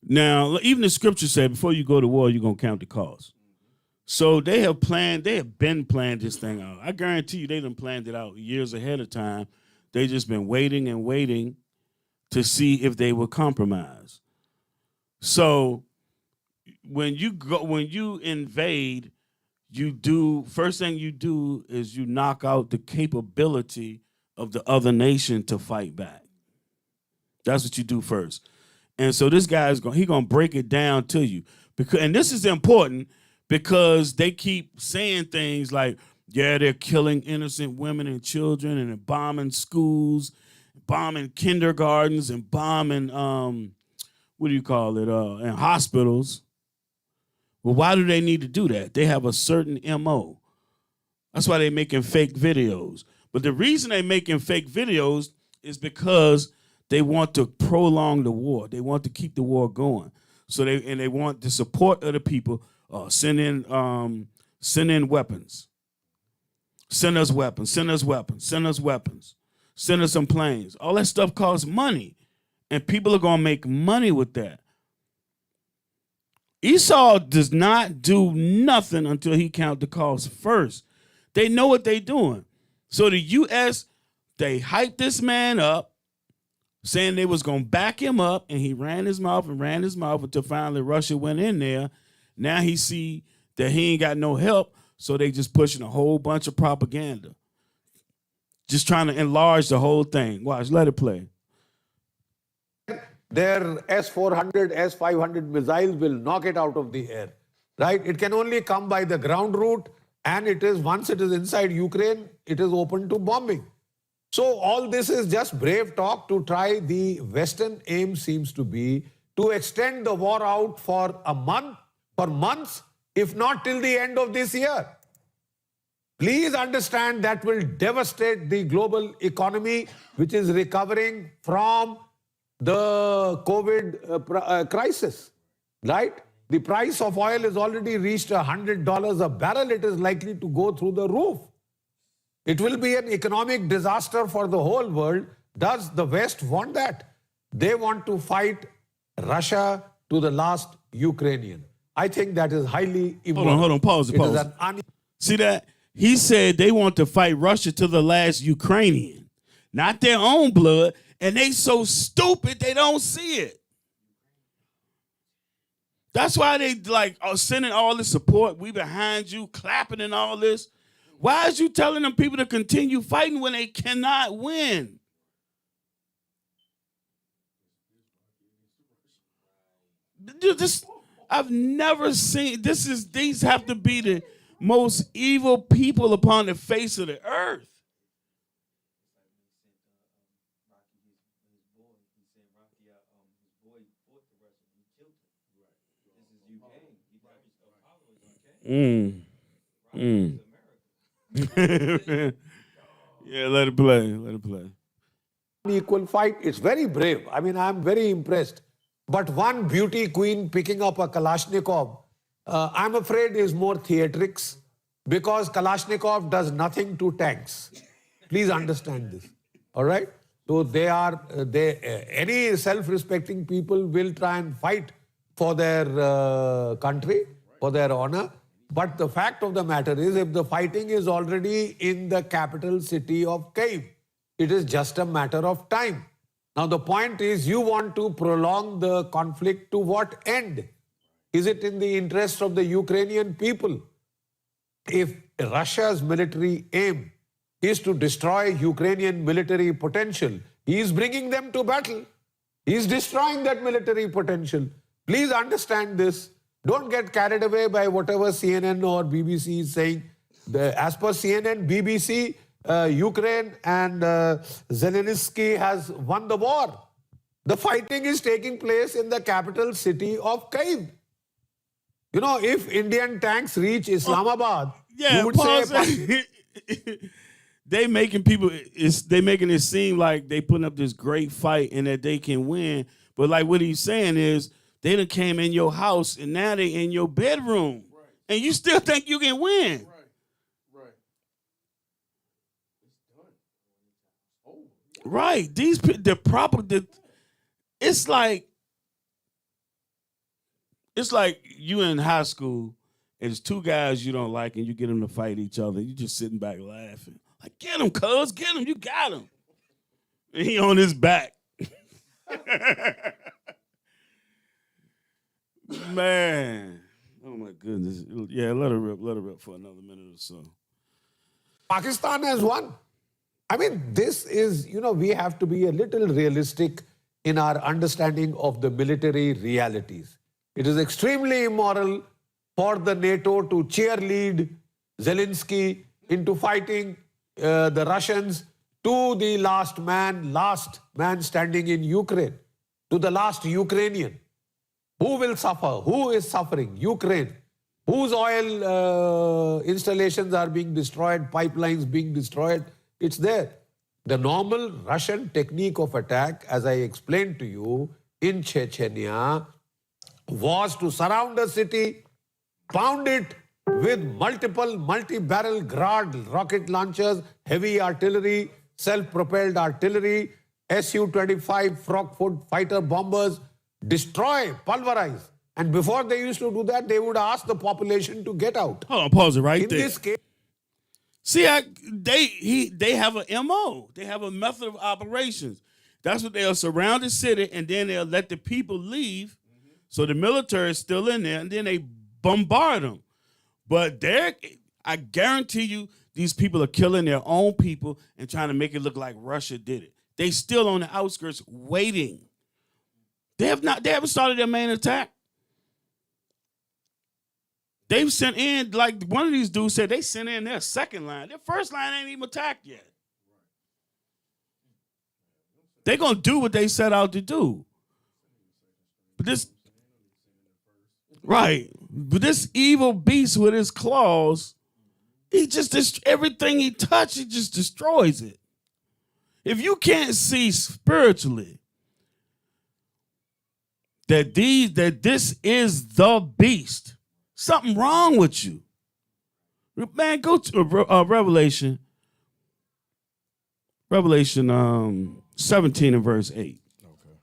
Now, even the scripture said, before you go to war, you're going to count the cost. So they have been planning this thing out. I guarantee you they done planned it out years ahead of time. They just been waiting and waiting to see if they would compromise. So when you invade, first thing you do is you knock out the capability of the other nation to fight back. That's what you do first. And so this guy is gonna break it down to you. And this is important because they keep saying things like, yeah, they're killing innocent women and children and bombing schools, bombing kindergartens and bombing and hospitals. Well, why do they need to do that? They have a certain MO. That's why they're making fake videos. But the reason they're making fake videos is because they want to prolong the war. They want to keep the war going. So they want the support of the people. Send in weapons. Send us weapons. Send us weapons. Send us weapons. Send us some planes. All that stuff costs money, and people are gonna make money with that. Esau does not do nothing until he count the cost first. They know what they're doing. So the U.S., they hyped this man up, saying they was going to back him up, and he ran his mouth until finally Russia went in there. Now he see that he ain't got no help, so they just pushing a whole bunch of propaganda. Just trying to enlarge the whole thing. Watch, let it play. Their S-400, S-500 missiles will knock it out of the air, right? It can only come by the ground route, and once it is inside Ukraine, it is open to bombing. So all this is just brave talk to try. The Western aim seems to be to extend the war out for months, if not till the end of this year. Please understand that will devastate the global economy, which is recovering from the COVID crisis, right? The price of oil has already reached $100 a barrel. It is likely to go through the roof. It will be an economic disaster for the whole world. Does the West want that? They want to fight Russia to the last Ukrainian. I think that is highly important. Hold on, pause. See that? He said they want to fight Russia to the last Ukrainian, not their own blood, and they so stupid they don't see it. That's why they sending all this support. We behind you, clapping and all this. Why is you telling them people to continue fighting when they cannot win? I've never seen these have to be the most evil people upon the face of the earth. Yeah, let it play. Equal fight, it's very brave. I mean, I'm very impressed. But one beauty queen picking up a Kalashnikov, I'm afraid is more theatrics, because Kalashnikov does nothing to tanks. Please understand this. All right? So any self-respecting people will try and fight for their country, for their honor. But the fact of the matter is, if the fighting is already in the capital city of Kyiv, it is just a matter of time. Now the point is, you want to prolong the conflict to what end? Is it in the interest of the Ukrainian people? If Russia's military aim is to destroy Ukrainian military potential, he is bringing them to battle. He is destroying that military potential. Please understand this. Don't get carried away by whatever CNN or BBC is saying. As per CNN, BBC, Ukraine and Zelensky has won the war. The fighting is taking place in the capital city of Kyiv. You know, if Indian tanks reach Islamabad, you would say... they making it seem like they putting up this great fight and that they can win. But like what he's saying is, they done came in your house and now they in your bedroom. Right. And you still think you can win. Right. Right. It's like you in high school and there's two guys you don't like and you get them to fight each other. You just sitting back laughing. Like, get him, cuz, get him, you got him. And he on his back. Man, Oh my goodness. Yeah, let her rip for another minute or so. Pakistan has won. I mean, this is, we have to be a little realistic in our understanding of the military realities. It is extremely immoral for the NATO to cheerlead Zelensky into fighting the Russians to the last man standing in Ukraine, to the last Ukrainian. Who will suffer? Who is suffering? Ukraine. Whose oil installations are being destroyed, pipelines being destroyed? It's there. The normal Russian technique of attack, as I explained to you, in Chechnya, was to surround a city, pound it with multiple multi-barrel Grad rocket launchers, heavy artillery, self-propelled artillery, Su-25 Frogfoot fighter bombers, destroy, pulverize. And before they used to do that, they would ask the population to get out. Hold on, pause it right in there. This case, see, they have a MO. They have a method of operations. That's what they'll surround the city, and then they'll let the people leave. So the military is still in there, and then they bombard them. But I guarantee you, these people are killing their own people and trying to make it look like Russia did it. They still on the outskirts waiting. They haven't started their main attack. They've sent in, like one of these dudes said, they sent in their second line. Their first line ain't even attacked yet. They're going to do what they set out to do. But this evil beast with his claws, everything he touches, he just destroys it. If you can't see spiritually that this is the beast, something wrong with you. Man, go to Revelation 17 and verse 8. Okay.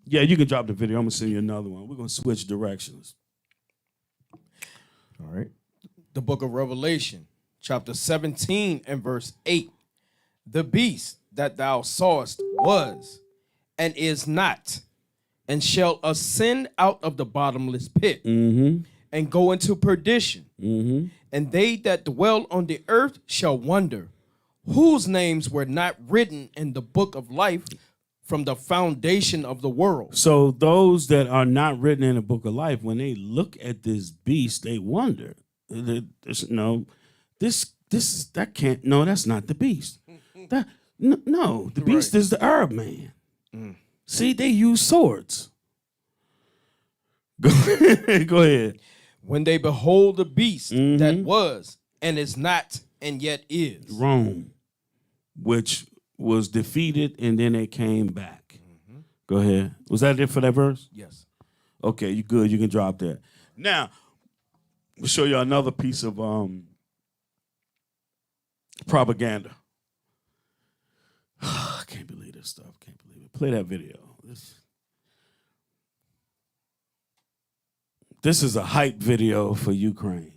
Yeah, you can drop the video. I'm going to send you another one. We're going to switch directions. All right. The book of Revelation, chapter 17 and verse 8. The beast that thou sawest was and is not, and shall ascend out of the bottomless pit and go into perdition. And they that dwell on the earth shall wonder, whose names were not written in the book of life from the foundation of the world. So those that are not written in the book of life, when they look at this beast, they wonder. That's not the beast. The beast is the Arab man. See, they use swords. Go ahead. When they behold the beast that was and is not and yet is. Rome, which was defeated and then they came back. Go ahead. Was that it for that verse? Yes. Okay, you good. You can drop that. Now, we'll show you another piece of propaganda. I can't believe this stuff. Can't believe it. Play that video. This is a hype video for Ukraine.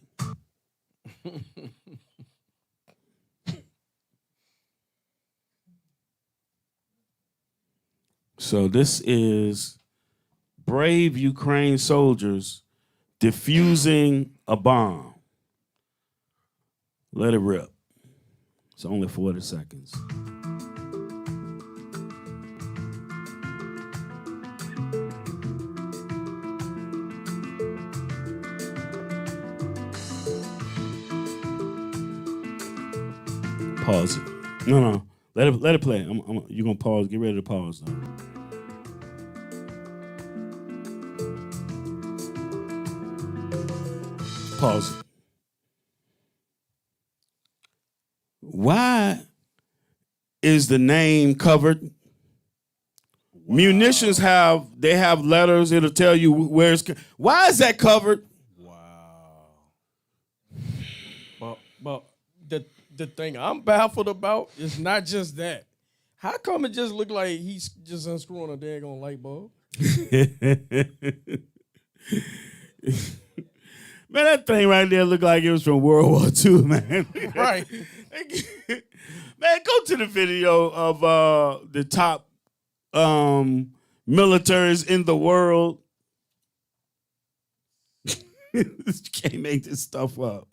So this is brave Ukraine soldiers defusing a bomb. Let it rip. It's only 40 seconds. Pause it. No. Let it play. You're gonna pause. Get ready to pause now. Pause it. Why is the name covered? Wow. Munitions have letters. It'll tell you where it's. Why is that covered? Wow. But the thing I'm baffled about is not just that. How come it just look like he's just unscrewing a daggone light bulb? Man, that thing right there looked like it was from World War II, man. Right. Man, go to the video of the top militaries in the world. You can't make this stuff up.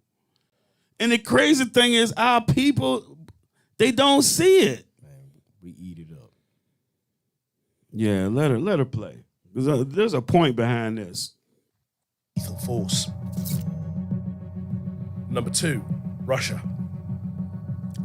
And the crazy thing is, our people, they don't see it. Man, we eat it up. Yeah, let her play. There's a point behind this. Lethal force. Number 2, Russia.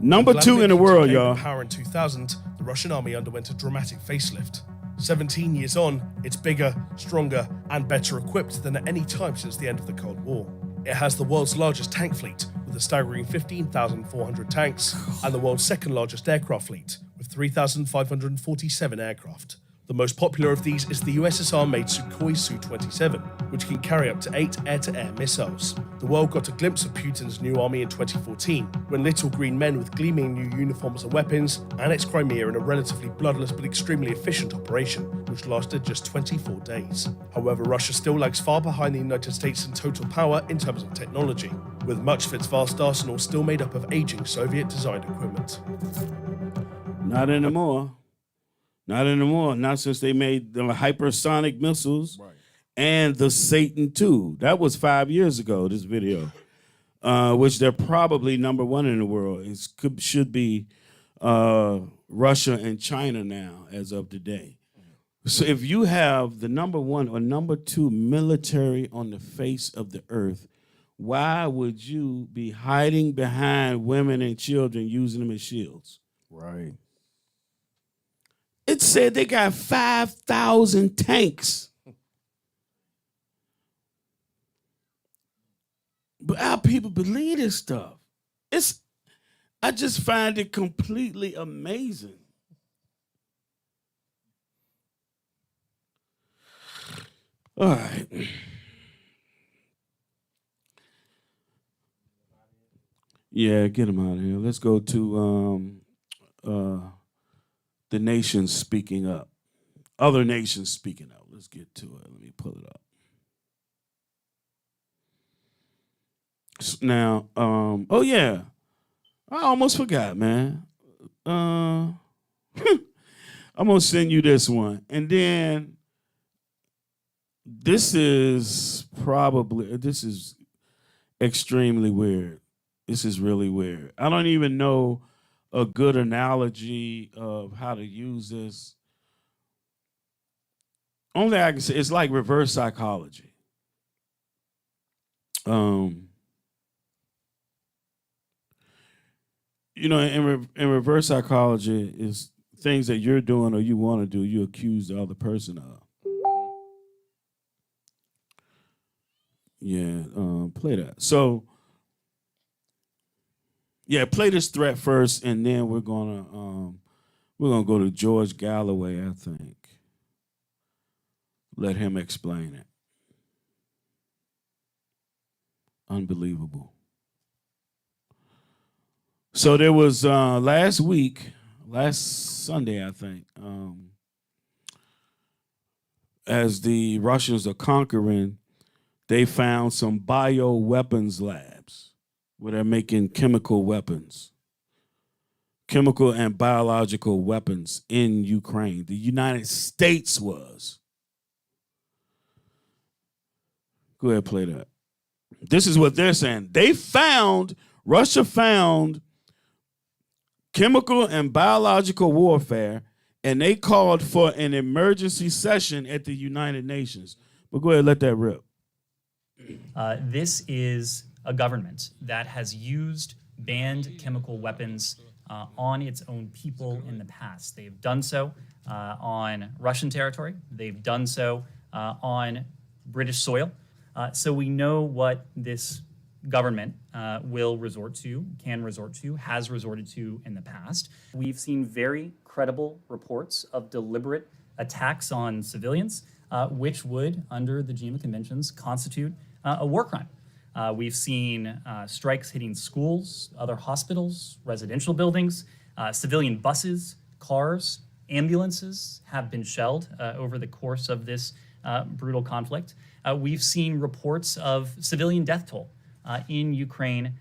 Number 2 in the world, y'all. Power in 2000, the Russian army underwent a dramatic facelift. 17 years on, it's bigger, stronger, and better equipped than at any time since the end of the Cold War. It has the world's largest tank fleet, with a staggering 15,400 tanks, and the world's second largest aircraft fleet, with 3,547 aircraft. The most popular of these is the USSR-made Sukhoi Su-27, which can carry up to 8 air-to-air missiles. The world got a glimpse of Putin's new army in 2014, when little green men with gleaming new uniforms and weapons annexed Crimea in a relatively bloodless but extremely efficient operation, which lasted just 24 days. However, Russia still lags far behind the United States in total power in terms of technology, with much of its vast arsenal still made up of aging Soviet-designed equipment. Not anymore. Not anymore. Not since they made the hypersonic missiles and the Satan II. That was 5 years ago, this video, which they're probably number 1 in the world. It should be Russia and China now as of today. So if you have the number 1 or number 2 military on the face of the earth, why would you be hiding behind women and children using them as shields? Right. It said they got 5,000 tanks. But our people believe this stuff. I just find it completely amazing. All right. Yeah, get him out of here. Let's go to the nations speaking up. Other nations speaking up. Let's get to it. Let me pull it up. Now, oh yeah. I almost forgot, man. I'm gonna send you this one. And then this is extremely weird. This is really weird. I don't even know a good analogy of how to use this. Only I can say it's like reverse psychology. You know, in reverse psychology is things that you're doing or you want to do, you accuse the other person of. Yeah, play that. So, yeah, play this threat first, and then we're gonna go to George Galloway, I think. Let him explain it. Unbelievable. So there was last Sunday, I think, as the Russians are conquering, they found some bioweapons labs where they're making chemical weapons, chemical and biological weapons in Ukraine. The United States was. Go ahead, play that. This is what they're saying. Russia found chemical and biological warfare, and they called for an emergency session at the United Nations. But go ahead, let that rip. This is a government that has used banned chemical weapons on its own people in the past. They've done so on Russian territory. They've done so on British soil. So we know what this government will resort to, can resort to, has resorted to in the past. We've seen very credible reports of deliberate attacks on civilians, which would, under the Geneva Conventions, constitute a war crime. We've seen strikes hitting schools, other hospitals, residential buildings, civilian buses, cars, ambulances have been shelled over the course of this brutal conflict. We've seen reports of civilian death toll in Ukraine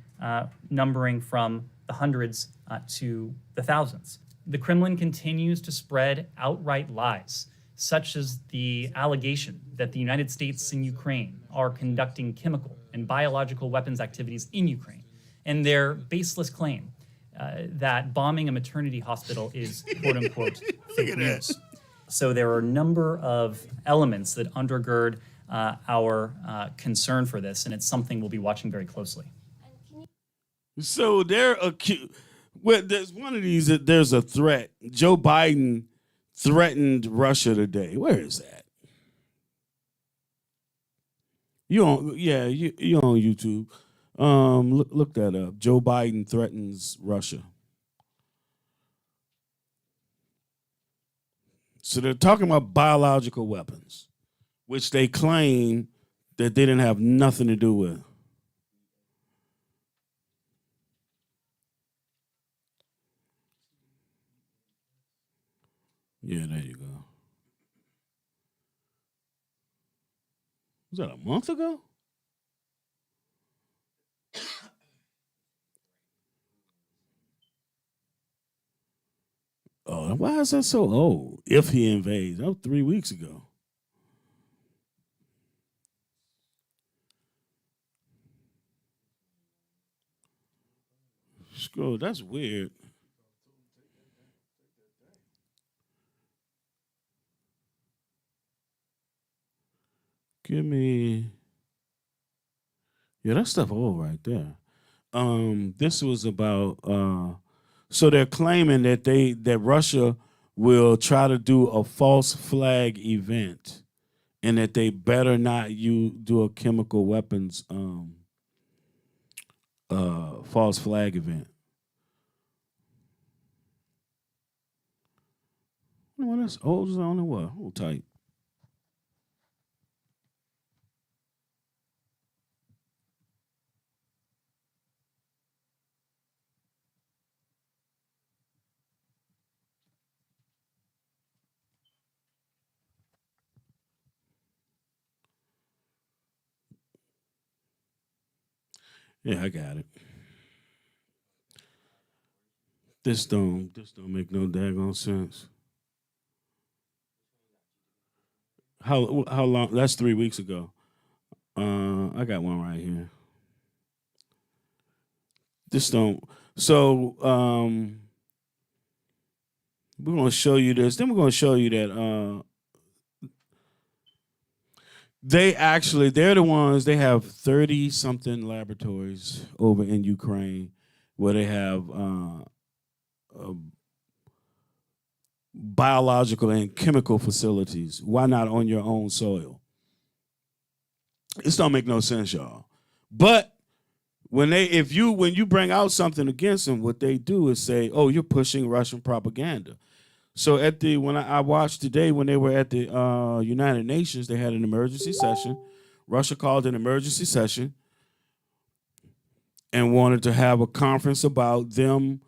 numbering from the hundreds to the thousands. The Kremlin continues to spread outright lies, such as the allegation that the United States and Ukraine are conducting chemical and biological weapons activities in Ukraine, and their baseless claim that bombing a maternity hospital is quote-unquote fake news. So there are a number of elements that undergird our concern for this, and it's something we'll be watching very closely. So they're accused. Well, there's one of these that there's a threat. Joe Biden threatened Russia today. Where is that? You on? Yeah, you on YouTube. Look that up. Joe Biden threatens Russia. So they're talking about biological weapons, which they claim that they didn't have nothing to do with. Yeah, there you go. Was that a month ago? Oh, why is that so old? If he invades, that was 3 weeks ago. Scroll, that's weird. Give me. Yeah, that stuff old right there. This was about. So they're claiming that Russia will try to do a false flag event, and that they better not do a chemical weapons false flag event. Well, that's old as I don't know what. Hold tight. Yeah, I got it. This don't make no daggone sense. How long? That's 3 weeks ago. I got one right here. This don't. So we're gonna show you this. Then we're gonna show you that they're the ones. They have 30-something laboratories over in Ukraine where they have biological and chemical facilities. Why not on your own soil? This don't make no sense, y'all. But when you bring out something against them, what they do is say, "Oh, you're pushing Russian propaganda." So when I watched today when they were at the United Nations, they had an emergency session. Russia called an emergency session and wanted to have a conference about them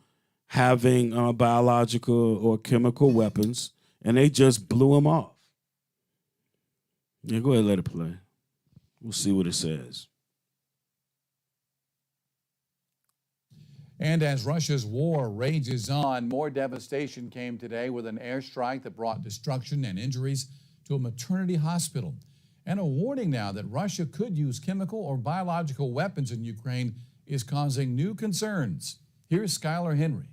having biological or chemical weapons, and they just blew them off. Yeah, go ahead and let it play. We'll see what it says. And as Russia's war rages on, more devastation came today with an airstrike that brought destruction and injuries to a maternity hospital. And a warning now that Russia could use chemical or biological weapons in Ukraine is causing new concerns. Here's Skylar Henry.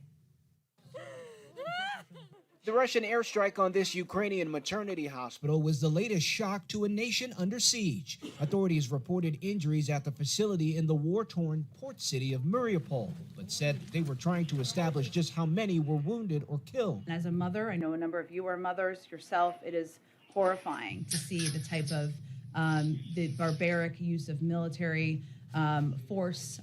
The Russian airstrike on this Ukrainian maternity hospital was the latest shock to a nation under siege. Authorities reported injuries at the facility in the war-torn port city of Mariupol, but said they were trying to establish just how many were wounded or killed. As a mother, I know a number of you are mothers yourself. It is horrifying to see the type of the barbaric use of military force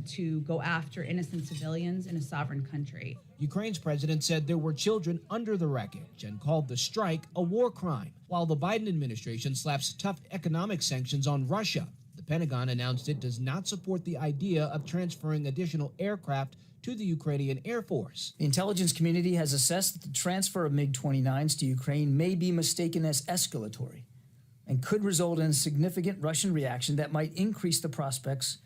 to go after innocent civilians in a sovereign country. Ukraine's president said there were children under the wreckage and called the strike a war crime, while the Biden administration slaps tough economic sanctions on Russia. The Pentagon announced it does not support the idea of transferring additional aircraft to the Ukrainian Air Force. The intelligence community has assessed that the transfer of MiG-29s to Ukraine may be mistaken as escalatory and could result in a significant Russian reaction that might increase the prospects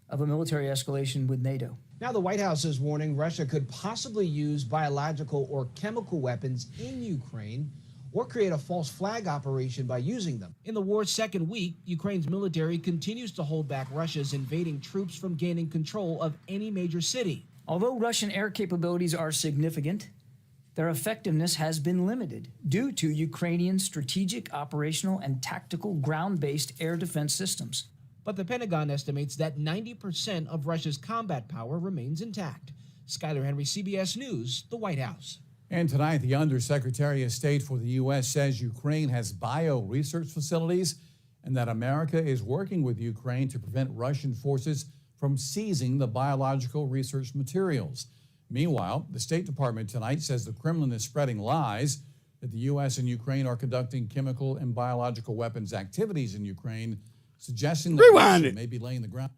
of a military escalation with NATO. Now the White House is warning Russia could possibly use biological or chemical weapons in Ukraine. or create a false flag operation by using them. In the war's second week, Ukraine's military continues to hold back Russia's invading troops from gaining control of any major city. Although Russian air capabilities are significant, their effectiveness has been limited due to Ukrainian strategic, operational, and tactical ground-based air defense systems. But the Pentagon estimates that 90% of Russia's combat power remains intact. Skyler Henry, CBS News, the White House. And tonight, the Undersecretary of State for the U.S. says Ukraine has bio-research facilities and that America is working with Ukraine to prevent Russian forces from seizing the biological research materials. Meanwhile, the State Department tonight says the Kremlin is spreading lies that the U.S. and Ukraine are conducting chemical and biological weapons activities in Ukraine, suggesting that Russia may be laying the ground.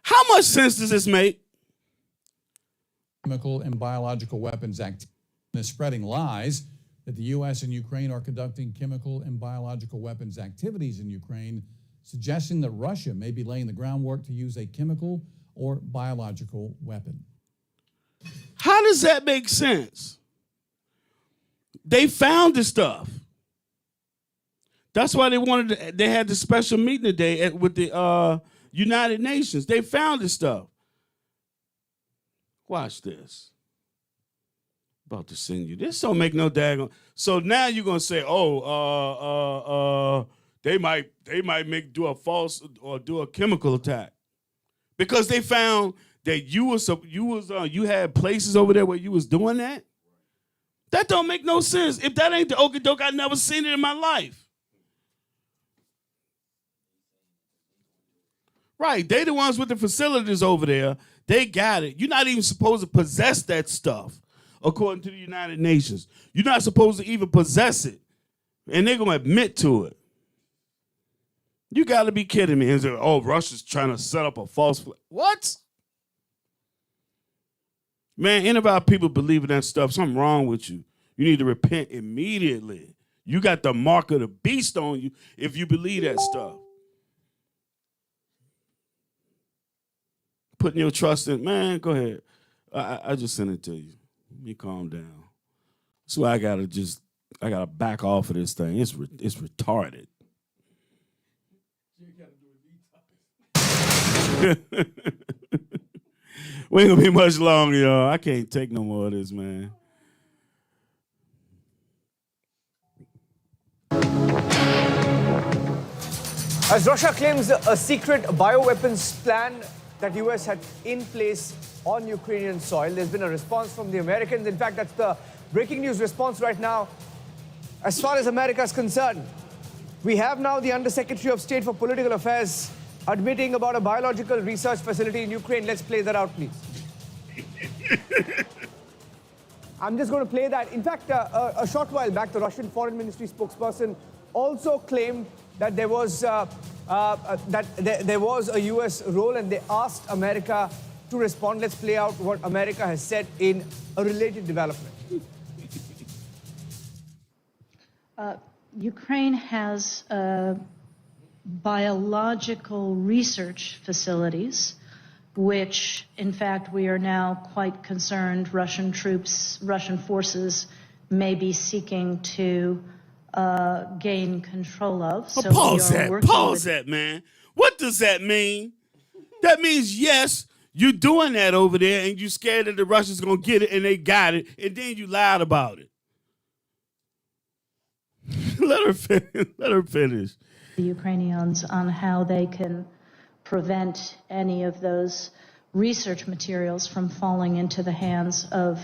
How much sense does this make? Chemical and biological weapons activities is spreading lies that the U.S. and Ukraine are conducting chemical and biological weapons activities in Ukraine, suggesting that Russia may be laying the groundwork to use a chemical or biological weapon. How does that make sense? They found the stuff. That's why they had the special meeting today with the United Nations. They found the stuff. Watch this. About to send you. This don't make no daggone. So now you're gonna say, they might do a false or do a chemical attack because they found that you had places over there where you was doing that. That don't make no sense. If that ain't the okie doke, I never seen it in my life. Right, they the ones with the facilities over there. They got it. You're not even supposed to possess that stuff, according to the United Nations. You're not supposed to even possess it, and they're gonna admit to it. You got to be kidding me. And say, Russia's trying to set up a false flag. What? Man, any of our people believing that stuff, something wrong with you. You need to repent immediately. You got the mark of the beast on you if you believe that stuff. Putting your trust in, man, go ahead. I just sent it to you. Let me calm down. That's why I gotta back off of this thing. It's retarded. We ain't gonna be much longer, y'all. I can't take no more of this, man. As Russia claims a secret bioweapons plan that U.S. had in place on Ukrainian soil, there's been a response from the Americans. In fact, that's the breaking news response right now. As far as America is concerned, we have now the Undersecretary of State for Political Affairs admitting about a biological research facility in Ukraine. Let's play that out, please. I'm just going to play that. In fact, a short while back, the Russian Foreign Ministry spokesperson also claimed that there was a U.S. role, and they asked America to respond. Let's play out what America has said in a related development. Ukraine has biological research facilities, which, in fact, we are now quite concerned Russian forces may be seeking to gain control of. So Pause that, man. What does that mean? That means, yes, you're doing that over there and you're scared that the Russians going to get it and they got it, and then you lied about it. Let her finish. The Ukrainians on how they can prevent any of those research materials from falling into the hands of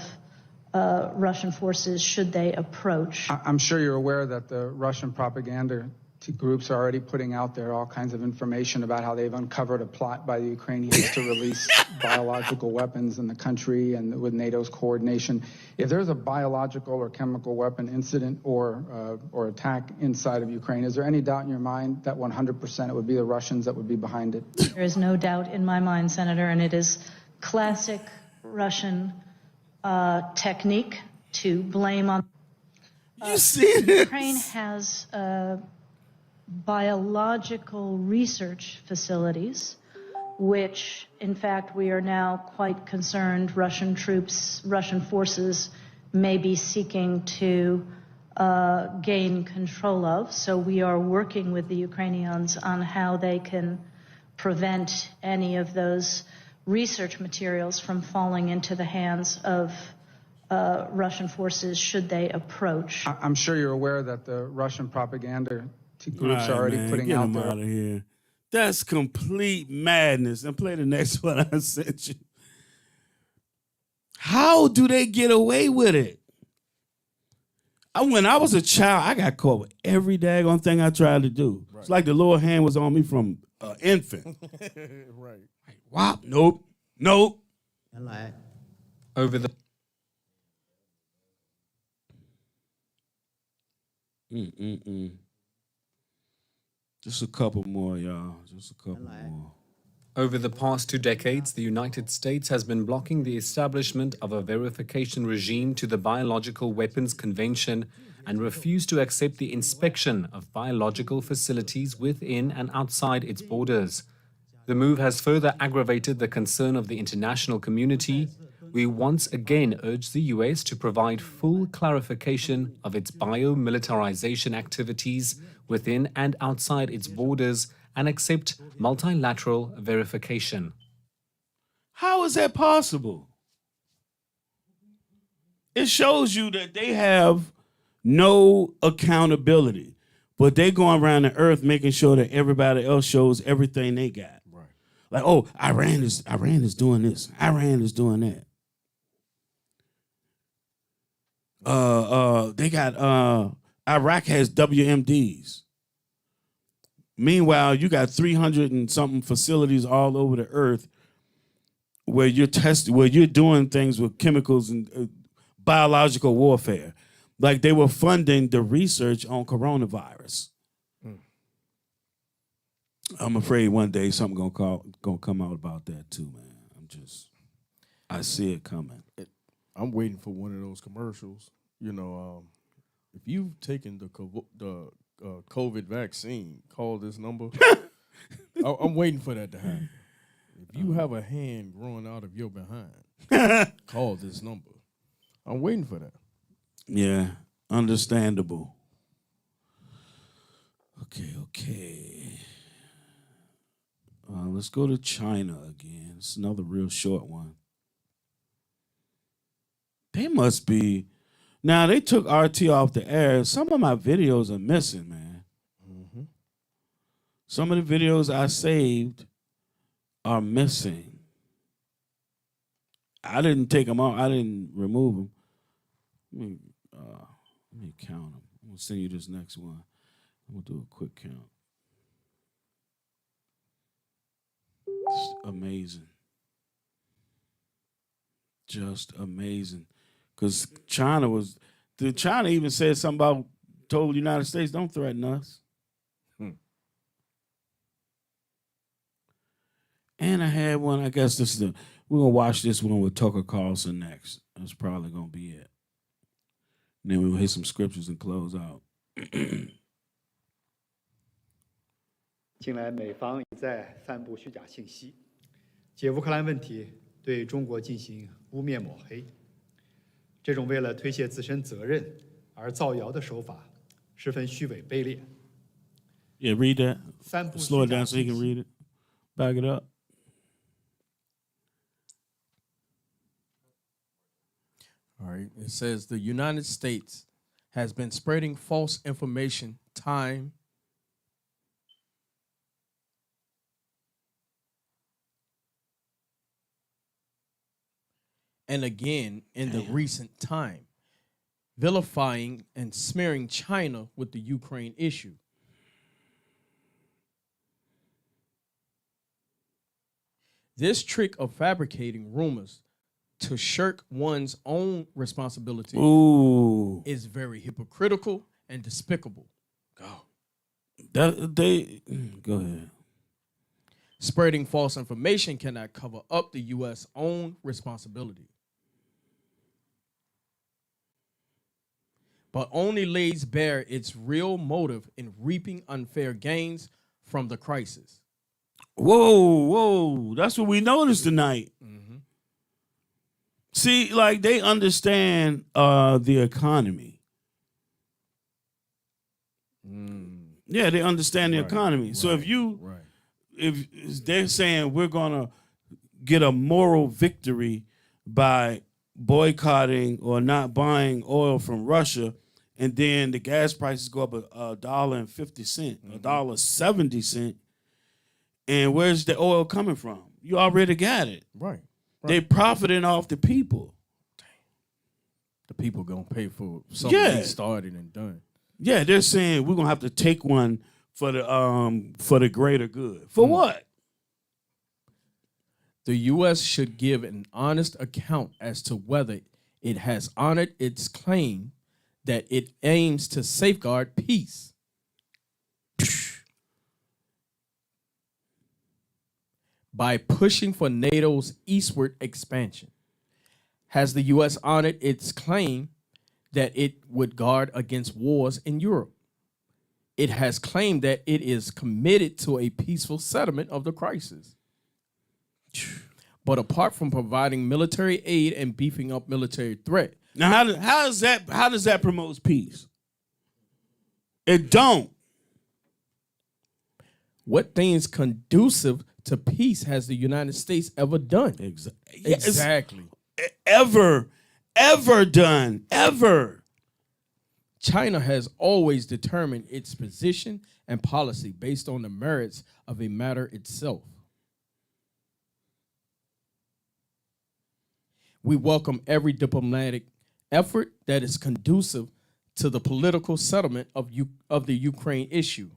Russian forces should they approach. I'm sure you're aware that the Russian propaganda groups are already putting out there all kinds of information about how they've uncovered a plot by the Ukrainians to release biological weapons in the country and with NATO's coordination. If there's a biological or chemical weapon incident or attack inside of Ukraine, is there any doubt in your mind that 100% it would be the Russians that would be behind it? There is no doubt in my mind, Senator, and it is classic Russian technique to blame on. You see this? Ukraine has biological research facilities, which, in fact, we are now quite concerned Russian forces may be seeking to gain control of. So we are working with the Ukrainians on how they can prevent any of those research materials from falling into the hands of Russian forces should they approach. I'm sure you're aware that the Russian propaganda groups All are right, already man, putting get out him there. out of here. That's complete madness. And play the next one I sent you. How do they get away with it? When I was a child, I got caught with every daggone thing I tried to do. Right. It's like the Lord hand was on me from infant. Right. Like, wow, nope. Over the Just a couple more, y'all. Just a couple more. Over the past 2 decades, the United States has been blocking the establishment of a verification regime to the Biological Weapons Convention and refused to accept the inspection of biological facilities within and outside its borders. The move has further aggravated the concern of the international community. We once again urge the US to provide full clarification of its biomilitarization activities within and outside its borders and accept multilateral verification. How is that possible? It shows you that they have no accountability, but they going around the earth making sure that everybody else shows everything they got. Right. Like, oh, Iran is doing this. Iran is doing that. They got Iraq has WMDs. Meanwhile, you got 300 and something facilities all over the earth where you're doing things with chemicals and biological warfare. Like they were funding the research on coronavirus. I'm afraid one day something gonna come out about that too, man. I see it coming. I'm waiting for one of those commercials. You know, if you've taken the COVID vaccine, call this number. I'm waiting for that to happen. If you have a hand growing out of your behind, call this number. I'm waiting for that. Yeah, understandable. Okay. Let's go to China again. It's another real short one. They must be. Now, they took RT off the air. Some of my videos are missing, man. Mm-hmm. Some of the videos I saved are missing. I didn't take them out. I didn't remove them. Let me count them. I'm going to send you this next one. I'm going to do a quick count. It's amazing. Just amazing. Because China even said something about, told the United States, don't threaten us. And I had one, I guess we're going to watch this one with Tucker Carlson next. That's probably going to be it. And then we'll hit some scriptures and close out. 近来美方一再散布虚假信息，借乌克兰问题对中国进行污蔑抹黑。这种为了推卸自身责任而造谣的手法，十分虚伪卑劣。Yeah, read that. Slow it down so you can read it. Back it up. All right. It says the United States has been spreading false information time and again in the recent time, vilifying and smearing China with the Ukraine issue. This trick of fabricating rumors to shirk one's own responsibility is very hypocritical and despicable. Go ahead. Spreading false information cannot cover up the U.S. own responsibility, but only lays bare its real motive in reaping unfair gains from the crisis. Whoa. That's what we noticed tonight. Mm-hmm. See, like they understand the economy. Yeah, they understand the economy. So if they're saying we're gonna get a moral victory by boycotting or not buying oil from Russia, and then the gas prices go up $1.50, $1.70, and where's the oil coming from? You already got it. Right. They profiting off the people. The people gonna pay for something they started and done. Yeah, they're saying we're gonna have to take one for the greater good. For what? The U.S. should give an honest account as to whether it has honored its claim that it aims to safeguard peace. By pushing for NATO's eastward expansion. Has the U.S. honored its claim that it would guard against wars in Europe? It has claimed that it is committed to a peaceful settlement of the crisis. But apart from providing military aid and beefing up military threat. Now, how does that promote peace? It don't. What things conducive to peace has the United States ever done? Exactly. Ever done. Ever. China has always determined its position and policy based on the merits of a matter itself. We welcome every diplomatic effort that is conducive to the political settlement of the Ukraine issue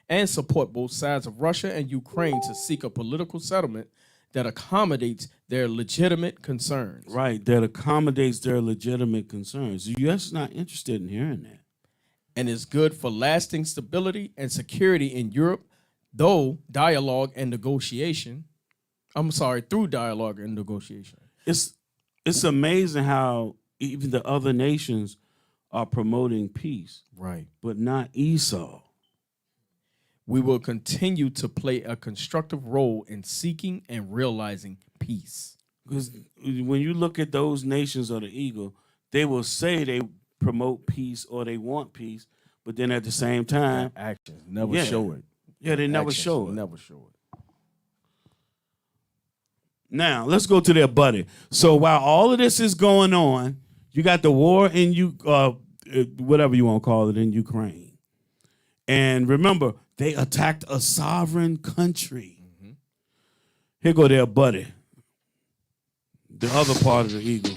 and support both sides of Russia and Ukraine to seek a political settlement that accommodates their legitimate concerns. Right, that accommodates their legitimate concerns. The U.S. is not interested in hearing that. And is good for lasting stability and security in Europe, through dialogue and negotiation. It's amazing how even the other nations are promoting peace. Right. But not Esau. We will continue to play a constructive role in seeking and realizing peace. Because when you look at those nations of the eagle, they will say they promote peace or they want peace, but then at the same time, actions never show it. Yeah, they never Actions show it. Never show it. Now, let's go to their buddy. So while all of this is going on, you got the war in whatever you want to call it, in Ukraine. And remember, they attacked a sovereign country. Here go their buddy, the other part of the eagle.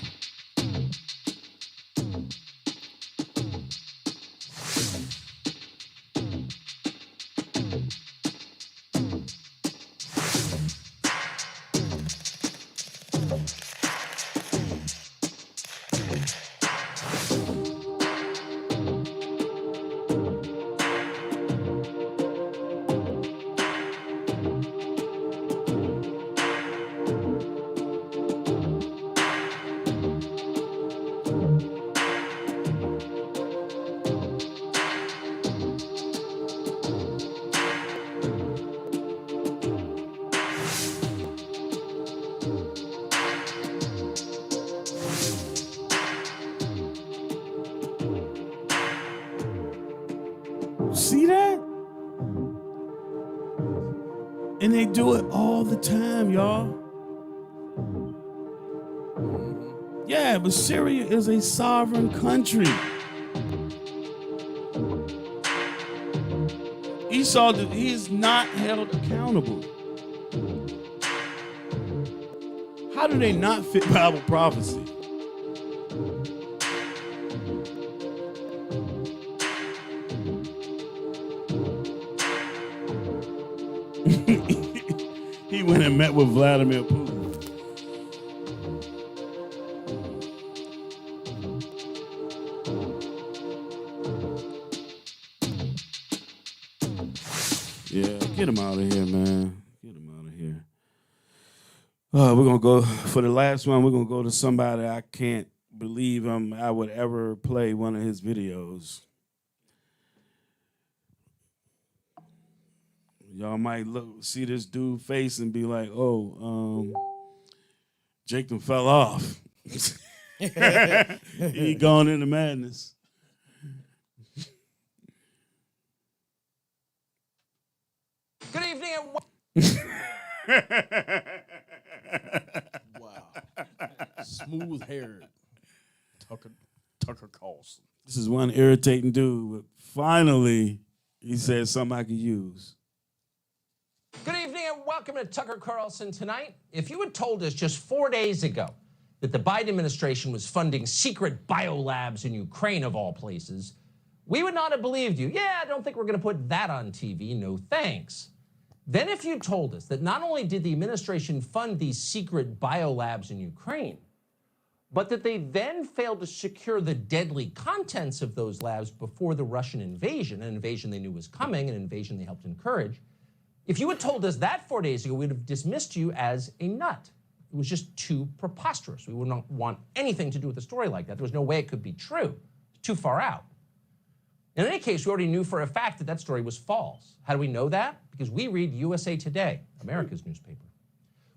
See that? And they do it all the time, y'all. Yeah, but Syria is a sovereign country. Esau, he is not held accountable. How do they not fit Bible prophecy? He went and met with Vladimir Putin. Yeah, get him out of here, man. Get him out of here. We're going to go, for the last one, we're going to go to somebody I can't believe I would ever play one of his videos. Y'all might see this dude face and be like, oh, Jake done fell off. He gone into madness. Wow. Smooth-haired Tucker Carlson. This is one irritating dude, but finally he said something I could use. Good evening and welcome to Tucker Carlson Tonight. If you had told us just 4 days ago that the Biden administration was funding secret biolabs in Ukraine, of all places, we would not have believed you. Yeah, I don't think we're going to put that on TV. No thanks. Then if you told us that not only did the administration fund these secret biolabs in Ukraine, but that they then failed to secure the deadly contents of those labs before the Russian invasion, an invasion they knew was coming, an invasion they helped encourage, if you had told us that 4 days ago, we'd have dismissed you as a nut. It was just too preposterous. We would not want anything to do with a story like that. There was no way it could be true. It's too far out. In any case, we already knew for a fact that that story was false. How do we know that? Because we read USA Today, America's newspaper.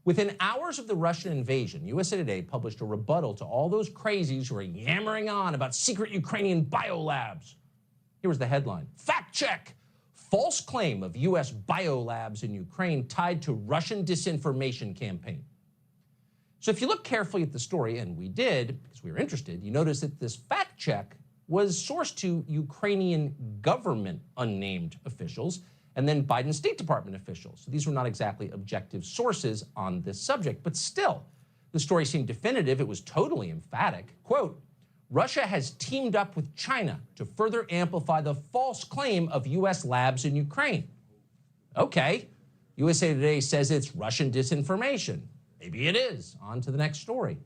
Within hours of the Russian invasion, USA Today published a rebuttal to all those crazies who are yammering on about secret Ukrainian biolabs. Here was the headline: fact check. False claim of U.S. biolabs in Ukraine tied to Russian disinformation campaign. So if you look carefully at the story, and we did because we were interested, you notice that this fact check was sourced to Ukrainian government unnamed officials and then Biden State Department officials. So these were not exactly objective sources on this subject, but still, the story seemed definitive. It was totally emphatic. Quote, Russia has teamed up with China to further amplify the false claim of U.S. labs in Ukraine. Okay, USA Today says it's Russian disinformation. Maybe it is. On to the next story.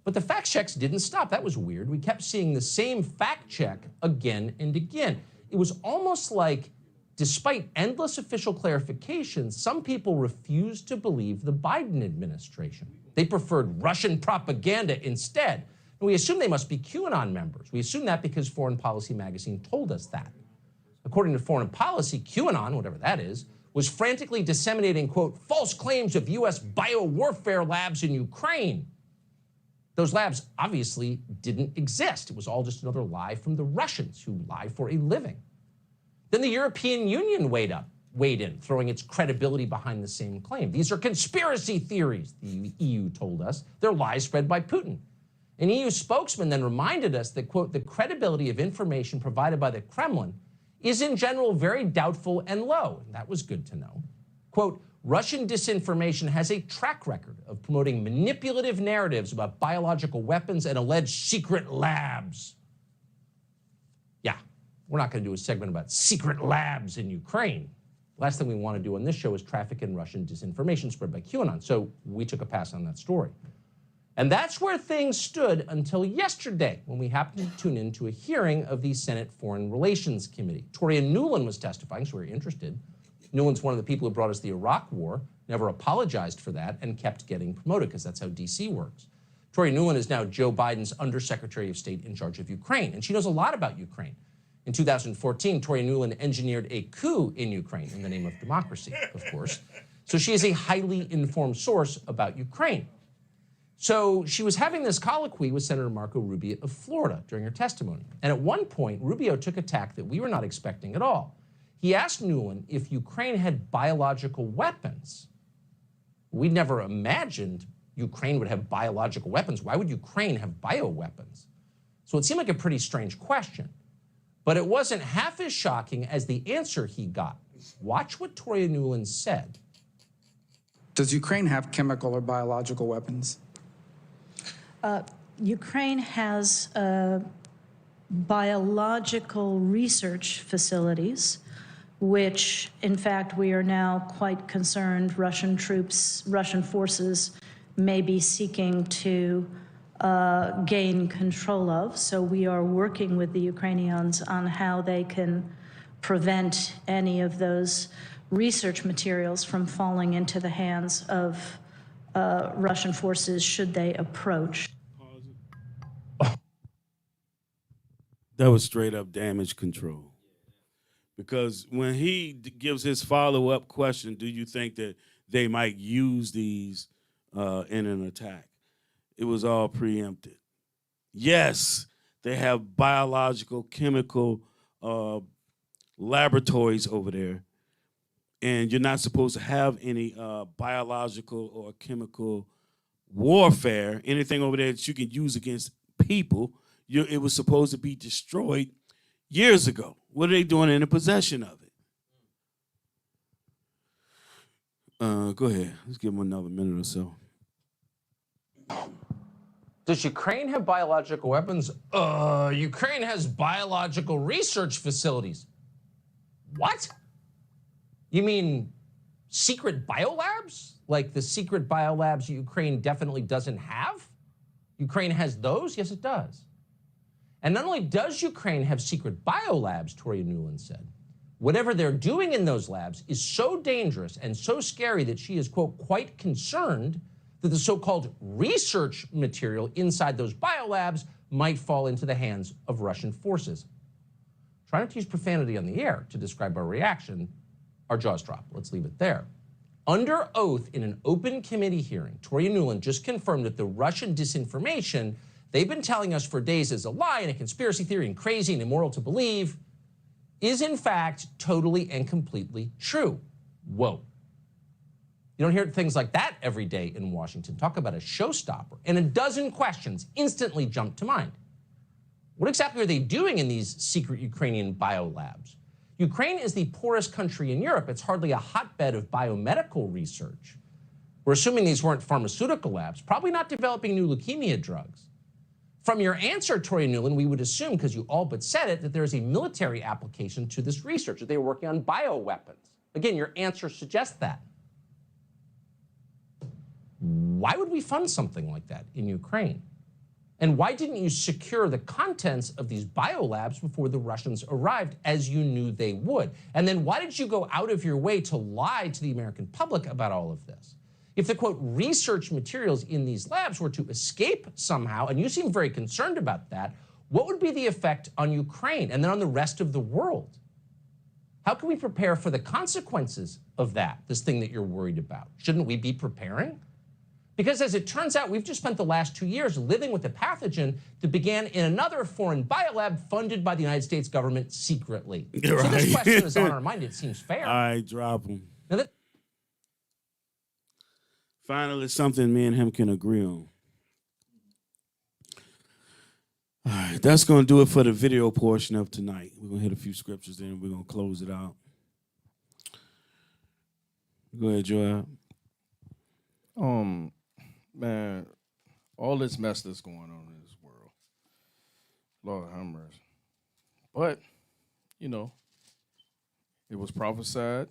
But the fact checks didn't stop. That was weird. We kept seeing the same fact check again and again. It was almost like, despite endless official clarifications, some people refused to believe the Biden administration. They preferred Russian propaganda instead. And we assume they must be QAnon members. We assume that because Foreign Policy magazine told us that. According to Foreign Policy, QAnon, whatever that is, was frantically disseminating, quote, false claims of U.S. biowarfare labs in Ukraine. Those labs obviously didn't exist. It was all just another lie from the Russians, who lie for a living. Then the European Union weighed in, throwing its credibility behind the same claim. These are conspiracy theories, the EU told us. They're lies spread by Putin. An EU spokesman then reminded us that, quote, the credibility of information provided by the Kremlin is in general very doubtful and low. And that was good to know. Quote, Russian disinformation has a track record of promoting manipulative narratives about biological weapons and alleged secret labs. Yeah, we're not going to do a segment about secret labs in Ukraine. Last thing we want to do on this show is traffic in Russian disinformation spread by QAnon. So we took a pass on that story. And that's where things stood until yesterday, when we happened to tune into a hearing of the Senate Foreign Relations Committee. Toria Nuland was testifying, so we were interested. Nuland's one of the people who brought us the Iraq War, never apologized for that, and kept getting promoted, because that's how D.C. works. Toria Nuland is now Joe Biden's Undersecretary of State in charge of Ukraine, and she knows a lot about Ukraine. In 2014, Toria Nuland engineered a coup in Ukraine in the name of democracy, of course. So she is a highly informed source about Ukraine. So she was having this colloquy with Senator Marco Rubio of Florida during her testimony. And at one point, Rubio took a tack that we were not expecting at all. He asked Nuland if Ukraine had biological weapons. We'd never imagined Ukraine would have biological weapons. Why would Ukraine have bioweapons? So it seemed like a pretty strange question. But it wasn't half as shocking as the answer he got. Watch what Toria Nuland said. Does Ukraine have chemical or biological weapons? Ukraine has biological research facilities, which, in fact, we are now quite concerned Russian forces may be seeking to gain control of. So we are working with the Ukrainians on how they can prevent any of those research materials from falling into the hands of Russian forces should they approach. That was straight up damage control. Because when he gives his follow-up question, do you think that they might use these in an attack? It was all preempted. Yes, they have biological, chemical laboratories over there. and you're not supposed to have any biological or chemical warfare, anything over there that you can use against people. It was supposed to be destroyed years ago. What are they doing in the possession of it? Go ahead. Let's give them another minute or so. Does Ukraine have biological weapons? Ukraine has biological research facilities. What? You mean secret biolabs? Like the secret biolabs Ukraine definitely doesn't have? Ukraine has those? Yes, it does. And not only does Ukraine have secret biolabs, Toria Nuland said, whatever they're doing in those labs is so dangerous and so scary that she is, quote, quite concerned that the so-called research material inside those biolabs might fall into the hands of Russian forces. Try not to use profanity on the air to describe our reaction. Our jaws drop. Let's leave it there. Under oath in an open committee hearing, Toria Nuland just confirmed that the Russian disinformation they've been telling us for days is a lie and a conspiracy theory and crazy and immoral to believe is in fact totally and completely true. Whoa. You don't hear things like that every day in Washington. Talk about a showstopper. And a dozen questions instantly jump to mind. What exactly are they doing in these secret Ukrainian biolabs? Ukraine is the poorest country in Europe. It's hardly a hotbed of biomedical research. We're assuming these weren't pharmaceutical labs, probably not developing new leukemia drugs. From your answer, Toria Nuland, we would assume, because you all but said it, that there is a military application to this research, that they were working on bioweapons. Again, your answer suggests that. Why would we fund something like that in Ukraine? And why didn't you secure the contents of these biolabs before the Russians arrived, as you knew they would? And then why did you go out of your way to lie to the American public about all of this? If the, quote, research materials in these labs were to escape somehow, and you seem very concerned about that, what would be the effect on Ukraine and then on the rest of the world? How can we prepare for the consequences of that, this thing that you're worried about? Shouldn't we be preparing? Because as it turns out, we've just spent the last 2 years living with a pathogen that began in another foreign biolab funded by the United States government secretly. Right. So this question is on our mind. It seems fair. All right, drop them. Now Finally, something me and him can agree on. All right, that's going to do it for the video portion of tonight. We're going to hit a few scriptures and we're going to close it out. Go ahead, Joel. Man, all this mess that's going on in this world, Lord have mercy. But, you know, it was prophesied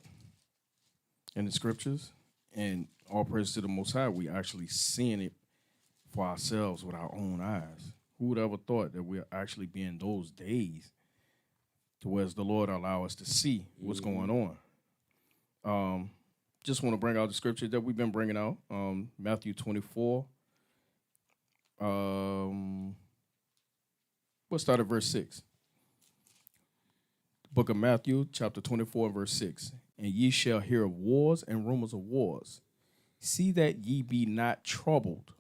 in the scriptures, and all praise to the Most High, we actually seeing it for ourselves with our own eyes. Who would ever thought that we'll actually be in those days to where the Lord allow us to see what's going on? Just want to bring out the scripture that we've been bringing out, Matthew 24. We'll start at verse 6. The book of Matthew, chapter 24, verse 6. And ye shall hear of wars and rumors of wars. See that ye be not troubled,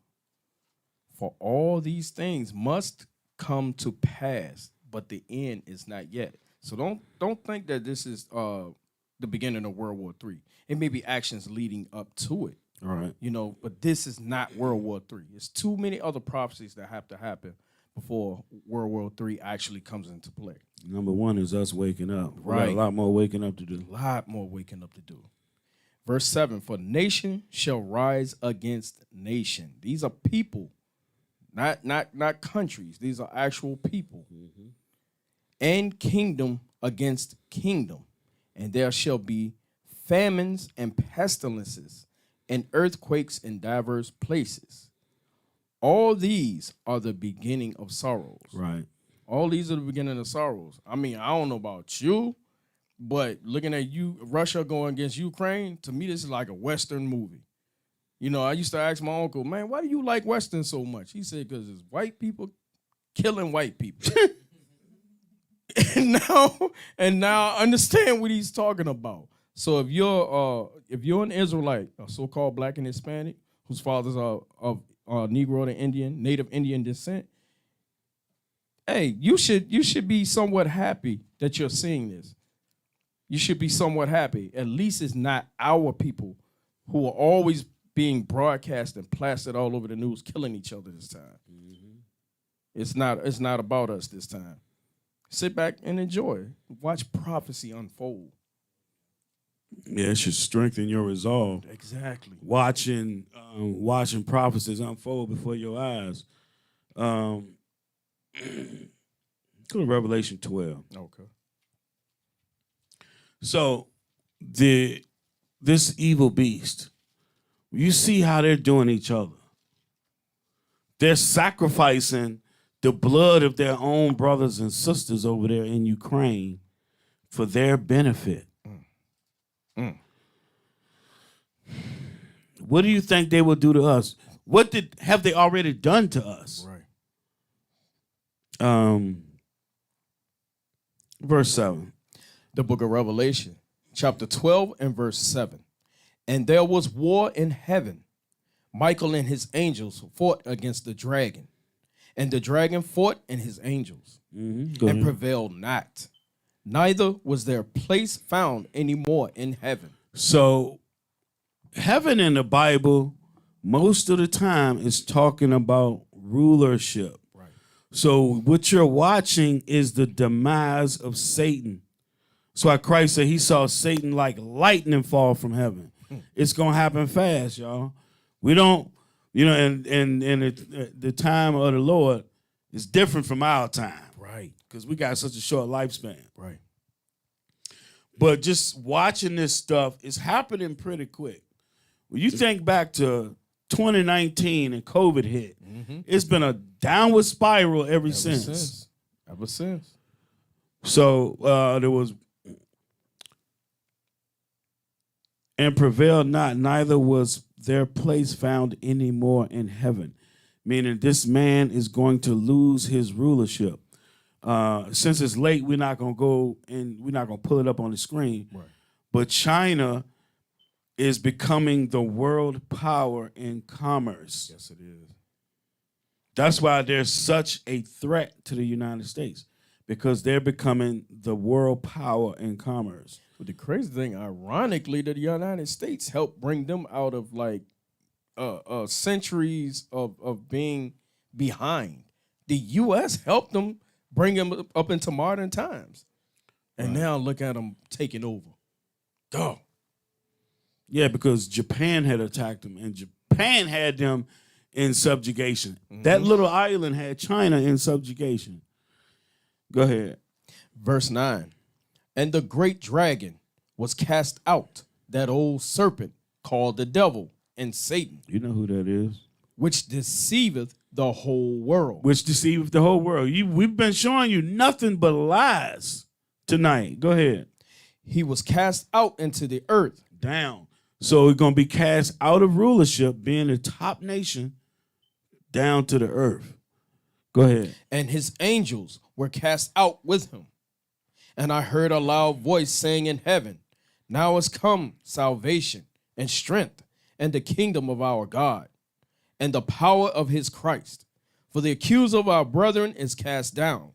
for all these things must come to pass, but the end is not yet. So don't think that this is the beginning of World War III. It may be actions leading up to it. All right. You know, but this is not World War III. It's too many other prophecies that have to happen before World War III actually comes into play. Number one is us waking up. Right. We got a lot more waking up to do. A lot more waking up to do. Verse 7, for nation shall rise against nation. These are people, not countries. These are actual people. Mm-hmm. And kingdom against kingdom. And there shall be famines and pestilences and earthquakes in diverse places. All these are the beginning of sorrows. Right. All these are the beginning of sorrows. I mean, I don't know about you, but looking at you, Russia going against Ukraine, to me, this is like a Western movie. You know, I used to ask my uncle, man, why do you like Western so much? He said, because it's white people killing white people. and now I understand what he's talking about. So if you're an Israelite, a so-called black and Hispanic, whose fathers are of Negro to Indian, Native Indian descent, hey, you should be somewhat happy that you're seeing this. you should be somewhat happy. At least it's not our people who are always being broadcast and plastered all over the news, killing each other this time. It's not about us this time. Sit back and enjoy. Watch prophecy unfold. Yeah, it should strengthen your resolve. Exactly. Watching prophecies unfold before your eyes. Go to Revelation 12. Okay. So this evil beast, you see how they're doing each other. They're sacrificing the blood of their own brothers and sisters over there in Ukraine for their benefit. What do you think they will do to us? What have they already done to us? Right. Verse 7. The book of Revelation, chapter 12 and verse 7. And there was war in heaven. Michael and his angels fought against the dragon. And the dragon fought and his angels and prevailed not. Neither was their place found anymore in heaven. So heaven in the Bible, most of the time, is talking about rulership. Right. So what you're watching is the demise of Satan. That's why Christ said he saw Satan like lightning fall from heaven. It's going to happen fast, y'all. We don't, and the time of the Lord is different from our time. Right. Because we got such a short lifespan. Right. But just watching this stuff is happening pretty quick. When you think back to 2019 and COVID hit, it's been a downward spiral ever since. Ever since. So there was, and prevailed not, neither was their place found anymore in heaven. Meaning this man is going to lose his rulership. Since it's late, we're not going to go and we're not going to pull it up on the screen. Right. But China is becoming the world power in commerce. Yes, it is. That's why there's such a threat to the United States, because they're becoming the world power in commerce. But the crazy thing, ironically, that the United States helped bring them out of like centuries of being behind. The U.S. helped them bring them up into modern times. And now look at them taking over. Go. Yeah, because Japan had attacked them, and Japan had them in subjugation. That little island had China in subjugation. Go ahead. Verse 9. And the great dragon was cast out, that old serpent called the devil and Satan. You know who that is. Which deceiveth the whole world. Which deceiveth the whole world. We've been showing you nothing but lies tonight. Go ahead. He was cast out into the earth. Down. So we're going to be cast out of rulership, being the top nation, down to the earth. Go ahead. And his angels were cast out with him. And I heard a loud voice saying in heaven, now is come salvation and strength and the kingdom of our God and the power of his Christ. For the accuser of our brethren is cast down,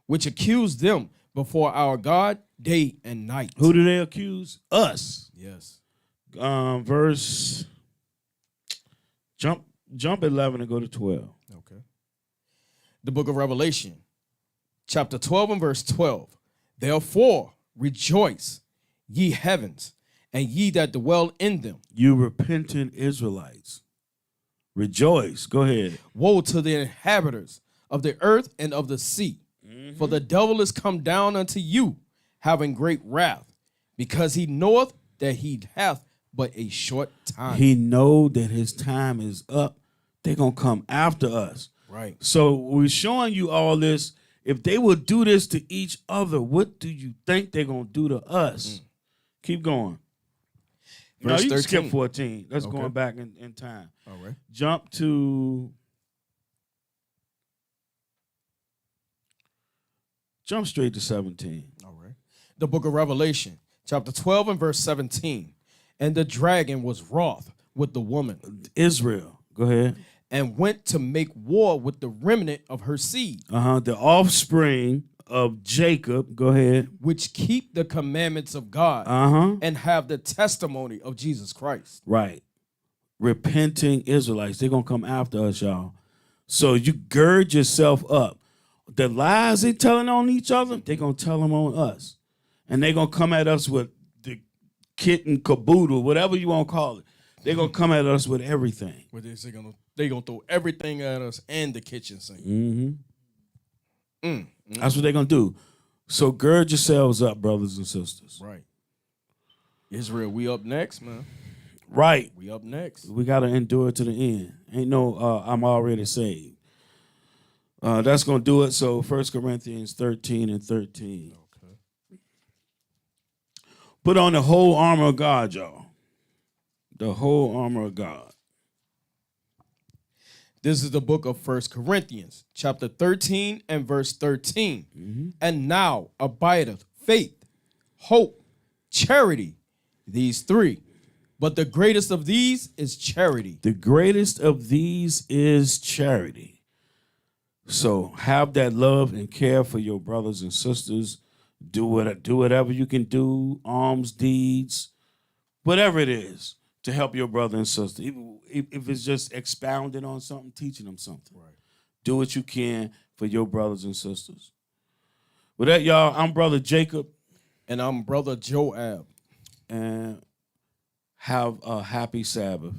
which accused them before our God day and night. Who do they accuse? Us. Yes. Verse, jump 11 and go to 12. Okay. The book of Revelation, chapter 12 and verse 12. Therefore rejoice, ye heavens, and ye that dwell in them. You repentant Israelites, rejoice. Go ahead. Woe to the inhabitants of the earth and of the sea, for the devil is come down unto you, having great wrath, because he knoweth that he hath but a short time. He know that his time is up. They're going to come after us. Right. So we're showing you all this. If they will do this to each other, what do you think they're going to do to us? Keep going. Verse no, you 13. skip 14. That's going back in time. All right. Jump straight to 17. All right. The book of Revelation, chapter 12 and verse 17. And the dragon was wroth with the woman, Israel. Go ahead. And went to make war with the remnant of her seed. The offspring of Jacob, go ahead, which keep the commandments of God and have the testimony of Jesus Christ. Right. Repenting Israelites. They're going to come after us, y'all. So you gird yourself up. The lies they're telling on each other, they're going to tell them on us. And they're going to come at us with the kit and caboodle, whatever you want to call it. They're going to come at us with everything. They're going to throw everything at us and the kitchen sink. That's what they're going to do. So gird yourselves up, brothers and sisters. Right. Israel, we up next, man. Right. We up next. We got to endure to the end. Ain't no I'm already saved. That's going to do it. So 1 Corinthians 13 and 13. Okay. Put on the whole armor of God, y'all. The whole armor of God. This is the book of 1 Corinthians, chapter 13 and verse 13. And now abideth faith, hope, charity, these three. But the greatest of these is charity. The greatest of these is charity. So have that love and care for your brothers and sisters. Do whatever you can do, alms deeds, whatever it is, to help your brother and sister. Even if it's just expounding on something, teaching them something. Right. Do what you can for your brothers and sisters. With that, y'all, I'm Brother Jacob. And I'm Brother Joab. And have a happy Sabbath.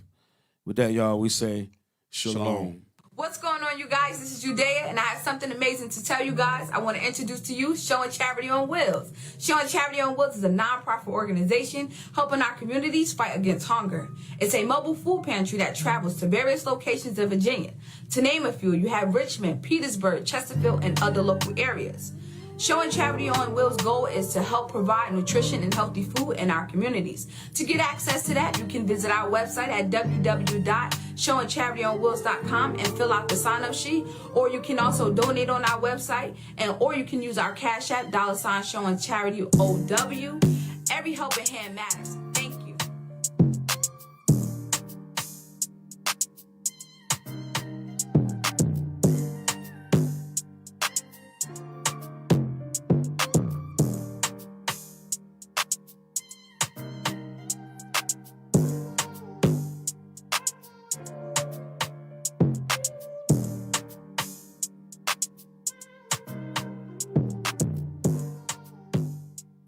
With that, y'all, we say shalom. What's going on, you guys? This is Judea, and I have something amazing to tell you guys. I want to introduce to you Showing Charity on Wheels. Showing Charity on Wheels is a nonprofit organization helping our communities fight against hunger. It's a mobile food pantry that travels to various locations in Virginia. To name a few, you have Richmond, Petersburg, Chesterfield, and other local areas. Showing Charity on Wheels' goal is to help provide nutrition and healthy food in our communities. To get access to that, you can visit our website at www.showingcharityonwheels.com and fill out the sign-up sheet, or you can also donate on our website, or you can use our Cash App, $Showing Charity OW. Every helping hand matters.